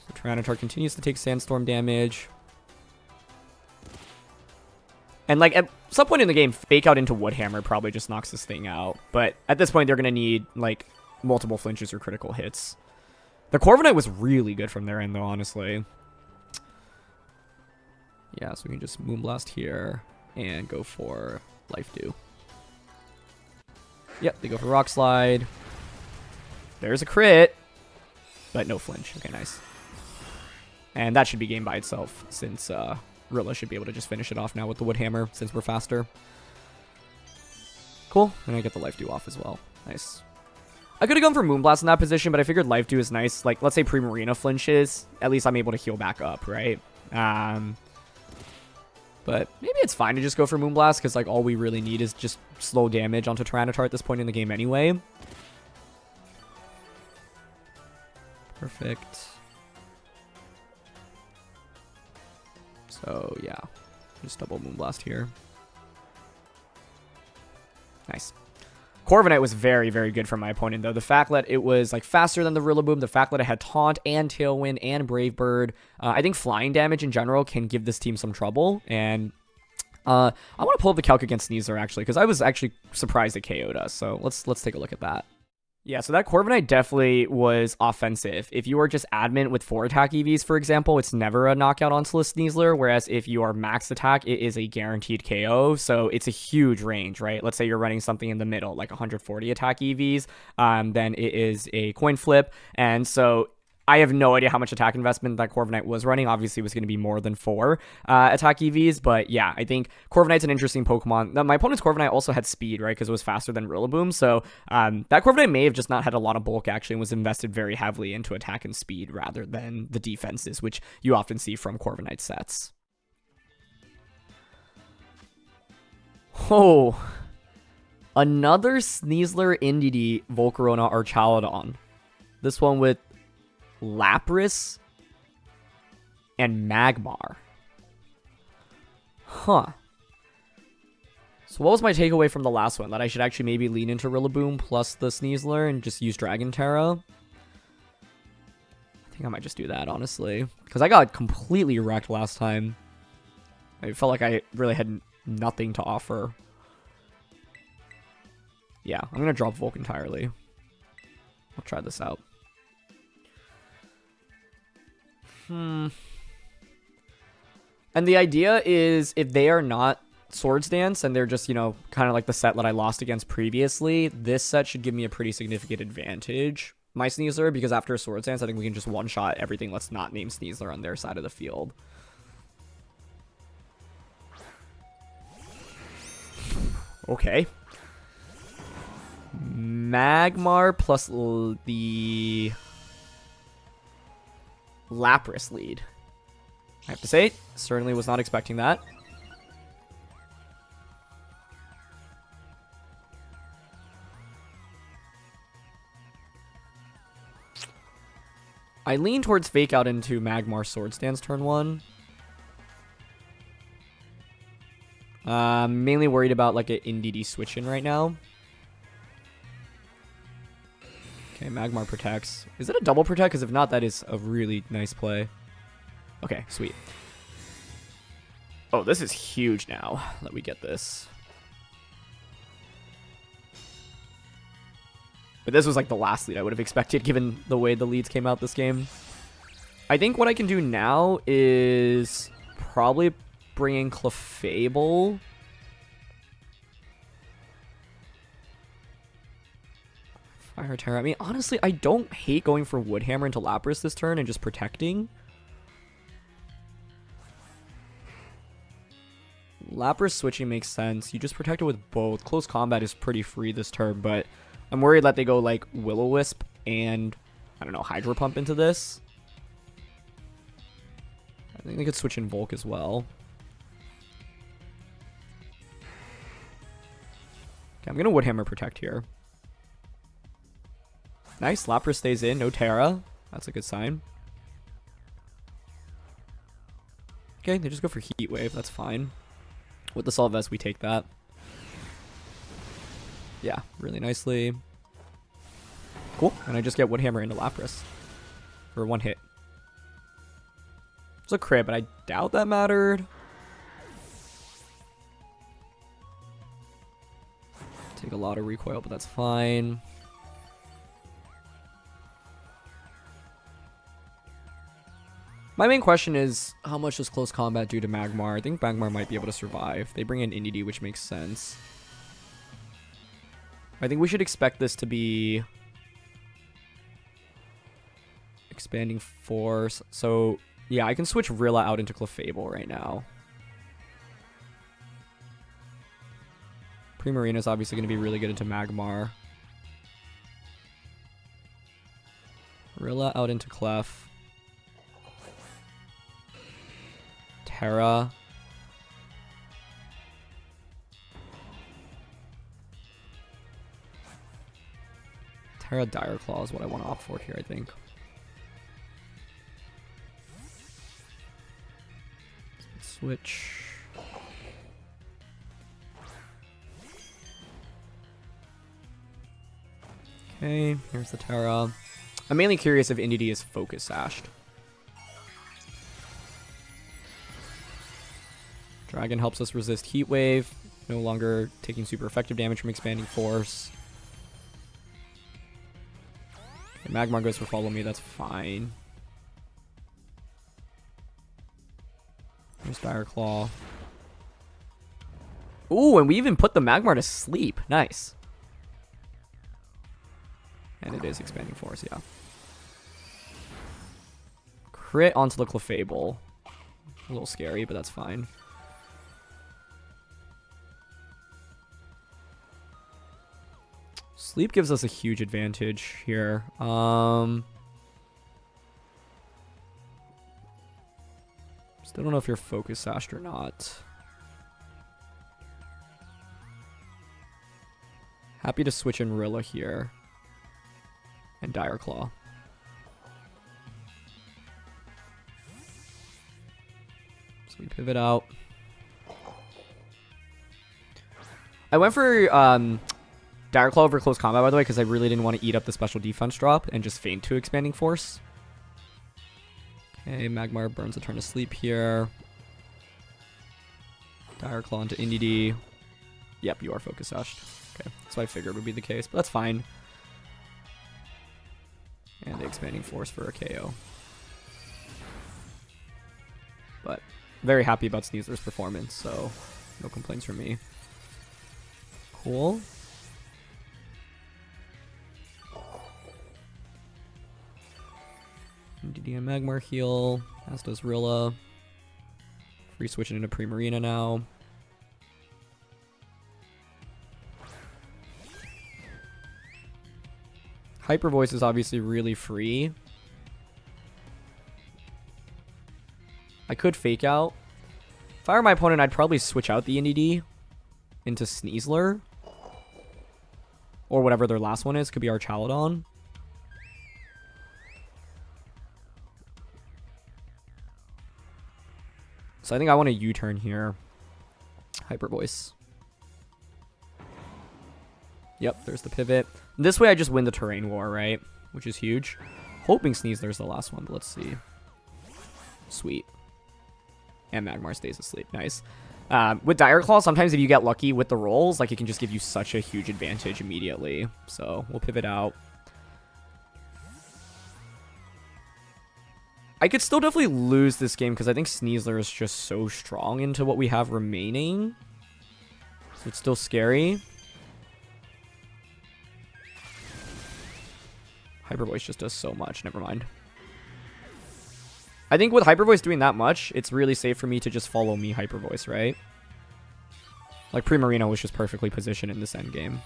So Tyranitar continues to take Sandstorm damage. And, like, at some point in the game, Fake Out into Woodhammer probably just knocks this thing out. But at this point, they're going to need, like, multiple flinches or critical hits. The Corviknight was really good from their end, though, honestly. Yeah, so we can just Moonblast here and go for Life Dew. Yep, they go for Rock Slide. There's a crit. But no flinch. Okay, nice. And that should be game by itself, since Rilla should be able to just finish it off now with the Wood Hammer, since we're faster. Cool. And I get the Life Dew off as well. Nice. I could have gone for Moonblast in that position, but I figured Life Dew is nice. Like, let's say Primarina flinches. At least I'm able to heal back up, right? But maybe it's fine to just go for Moonblast, because like all we really need is just slow damage onto Tyranitar at this point in the game anyway. Perfect. So, yeah. Just double Moonblast here. Nice. Corviknight was very, very good for my opponent, though. The fact that it was like faster than the Rillaboom, the fact that it had Taunt and Tailwind and Brave Bird, I think flying damage in general can give this team some trouble. And I want to pull up the calc against Sneasler, actually, because I was actually surprised it KO'd us. So let's take a look at that. Yeah, so that Corviknight definitely was offensive. If you are just adamant with 4 attack EVs, for example, it's never a knockout onto a Sneasler, whereas if you are max attack, it is a guaranteed KO, so it's a huge range, right? Let's say you're running something in the middle, like 140 attack EVs, then it is a coin flip, and so I have no idea how much attack investment that Corviknight was running. Obviously, it was going to be more than 4 attack EVs, but yeah, I think Corviknight's an interesting Pokemon. Now, my opponent's Corviknight also had speed, right, because it was faster than Rillaboom, so that Corviknight may have just not had a lot of bulk, actually, and was invested very heavily into attack and speed rather than the defenses, which you often see from Corviknight sets. Oh, another Sneasler Indeedee Volcarona Archaludon. This one with Lapras and Magmar. Huh. So what was my takeaway from the last one? That I should actually maybe lean into Rillaboom plus the Sneasler and just use Dragon Terra? I think I might just do that, honestly. Because I got completely wrecked last time. I felt like I really had nothing to offer. Yeah, I'm going to drop Volk entirely. I'll try this out. And the idea is if they are not Swords Dance and they're just, you know, kind of like the set that I lost against previously, this set should give me a pretty significant advantage. My Sneasler, because after a Swords Dance, I think we can just one-shot everything let's not name Sneasler on their side of the field. Okay. Magmar plus the Lapras lead. I have to say, certainly was not expecting that. I lean towards Fake Out into Magmar Swords Dance turn 1. Mainly worried about like an Indeedee switch in right now. Okay, Magmar protects. Is it a double protect? Because if not, that is a really nice play. Okay, sweet. Oh, this is huge now that we get this. But this was like the last lead I would have expected given the way the leads came out this game. I think what I can do now is probably bring in Clefable. Fire Terra. I mean, honestly, I don't hate going for Wood Hammer into Lapras this turn and just protecting. Lapras switching makes sense. You just protect it with both. Close combat is pretty free this turn, but I'm worried that they go like Will-O-Wisp and, I don't know, Hydro Pump into this. I think they could switch in Volk as well. Okay, I'm going to Wood Hammer protect here. Nice, Lapras stays in, no Terra. That's a good sign. Okay, they just go for Heat Wave, that's fine. With the Salt Vest, we take that. Yeah, really nicely. Cool, and I just get Wood Hammer into Lapras. For 1 hit. It's a crit, but I doubt that mattered. Take a lot of recoil, but that's fine. My main question is, how much does close combat do to Magmar? I think Magmar might be able to survive. They bring in Indeedee, which makes sense. I think we should expect this to be Expanding Force. So, yeah, I can switch Rilla out into Clefable right now. Primarina is obviously going to be really good into Magmar. Rilla out into Clef. Terra. Terra Dire Claw is what I want to opt for here, I think. Switch. Okay, here's the Terra. I'm mainly curious if Indeedee is Focus Sashed. Dragon helps us resist Heat Wave. No longer taking super effective damage from Expanding Force. Okay, Magmar goes for Follow Me, that's fine. There's Dire Claw. Ooh, and we even put the Magmar to sleep. Nice. And it is Expanding Force, yeah. Crit onto the Clefable. A little scary, but that's fine. Sleep gives us a huge advantage here. Still don't know if you're Focus Sashed or not. Happy to switch in Rilla here. And Dire Claw. So we pivot out. I went for Dire Claw over Close Combat, by the way, because I really didn't want to eat up the special defense drop and just feint to Expanding Force. Okay, Magmar burns a turn to sleep here. Dire Claw into Indeedee. Yep, you are Focus Sashed. Okay, that's what I figured would be the case, but that's fine. And the Expanding Force for a KO. But very happy about Sneasler's performance, so no complaints from me. Cool. Indeedee and Magmar heal, as does Rilla. Free switching into Primarina now. Hyper Voice is obviously really free. I could Fake Out. If I were my opponent, I'd probably switch out the Indeedee into Sneasler. Or whatever their last one is. Could be Archaladon. So I think I want a U-turn here. Hyper Voice. Yep, there's the pivot. This way I just win the terrain war, right? Which is huge. Hoping Sneasler's the last one, but let's see. Sweet. And Magmar stays asleep. Nice. With Dire Claw, sometimes if you get lucky with the rolls, like it can just give you such a huge advantage immediately. So we'll pivot out. I could still definitely lose this game because I think Sneasler is just so strong into what we have remaining. So it's still scary. Hyper Voice just does so much. Never mind. I think with Hyper Voice doing that much, it's really safe for me to just follow me Hyper Voice, right? Like Primarina was just perfectly positioned in this endgame.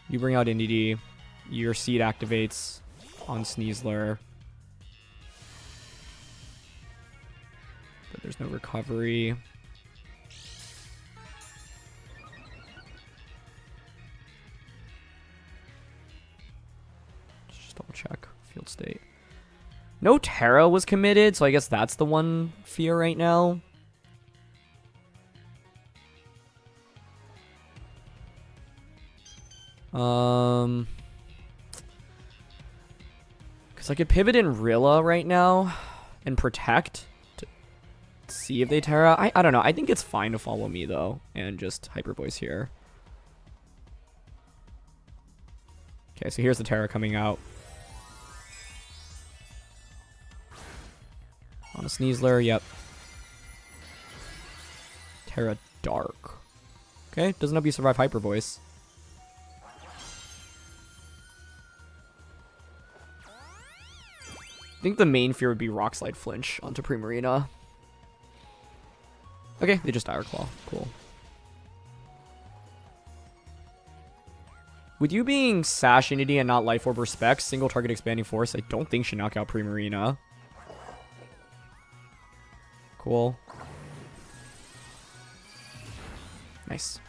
You bring out Indeedee. Your Seed activates on Sneasler. But there's no recovery. Double check field state. No Terra was committed, so I guess that's the one fear right now. Because I could pivot in Rilla right now and protect to see if they Terra. I don't know. I think it's fine to follow me though and just Hyper Voice here. Okay, so here's the Terra coming out. On a Sneasler, yep. Terra Dark. Okay, doesn't help you survive Hyper Voice. I think the main fear would be Rock Slide Flinch onto Primarina. Okay, they just Dire Claw. Cool. With you being Sash Entity and not Life Orb or Specs, single target Expanding Force, I don't think should knock out Primarina. Cool. Nice.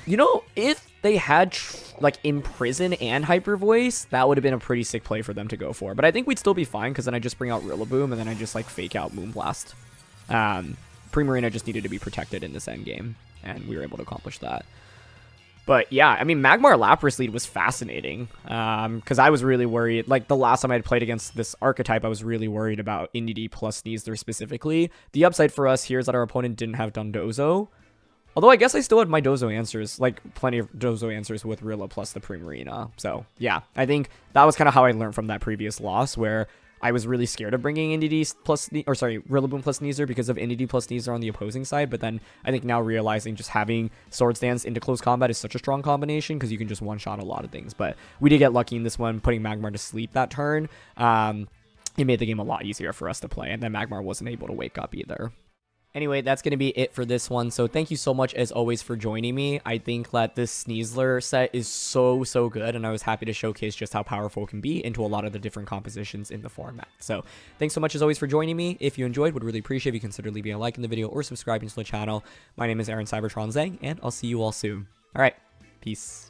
You know, if they had, like, Imprison and Hyper Voice, that would have been a pretty sick play for them to go for. But I think we'd still be fine, because then I just bring out Rillaboom, and then I just, like, fake out Moonblast. Primarina just needed to be protected in this endgame, and we were able to accomplish that. But yeah, I mean, Magmar Lapras lead was fascinating, because I was really worried. Like, the last time I had played against this archetype, I was really worried about Indeedee plus Sneasler specifically. The upside for us here is that our opponent didn't have Dondozo. Although I guess I still had my Dozo answers, like plenty of Dozo answers with Rilla plus the Primarina. So yeah, I think that was kind of how I learned from that previous loss, where I was really scared of bringing Indeedee plus, Rillaboom plus Sneasler because of Indeedee plus Sneasler on the opposing side. But then I think now realizing just having Swords Dance into close combat is such a strong combination because you can just one-shot a lot of things. But we did get lucky in this one, putting Magmar to sleep that turn. It made the game a lot easier for us to play, and then Magmar wasn't able to wake up either. Anyway, that's going to be it for this one. So thank you so much, as always, for joining me. I think that this Sneasler set is so good, and I was happy to showcase just how powerful it can be into a lot of the different compositions in the format. So thanks so much, as always, for joining me. If you enjoyed, would really appreciate if you consider leaving a like in the video or subscribing to the channel. My name is CybertronVGC, and I'll see you all soon. All right, peace.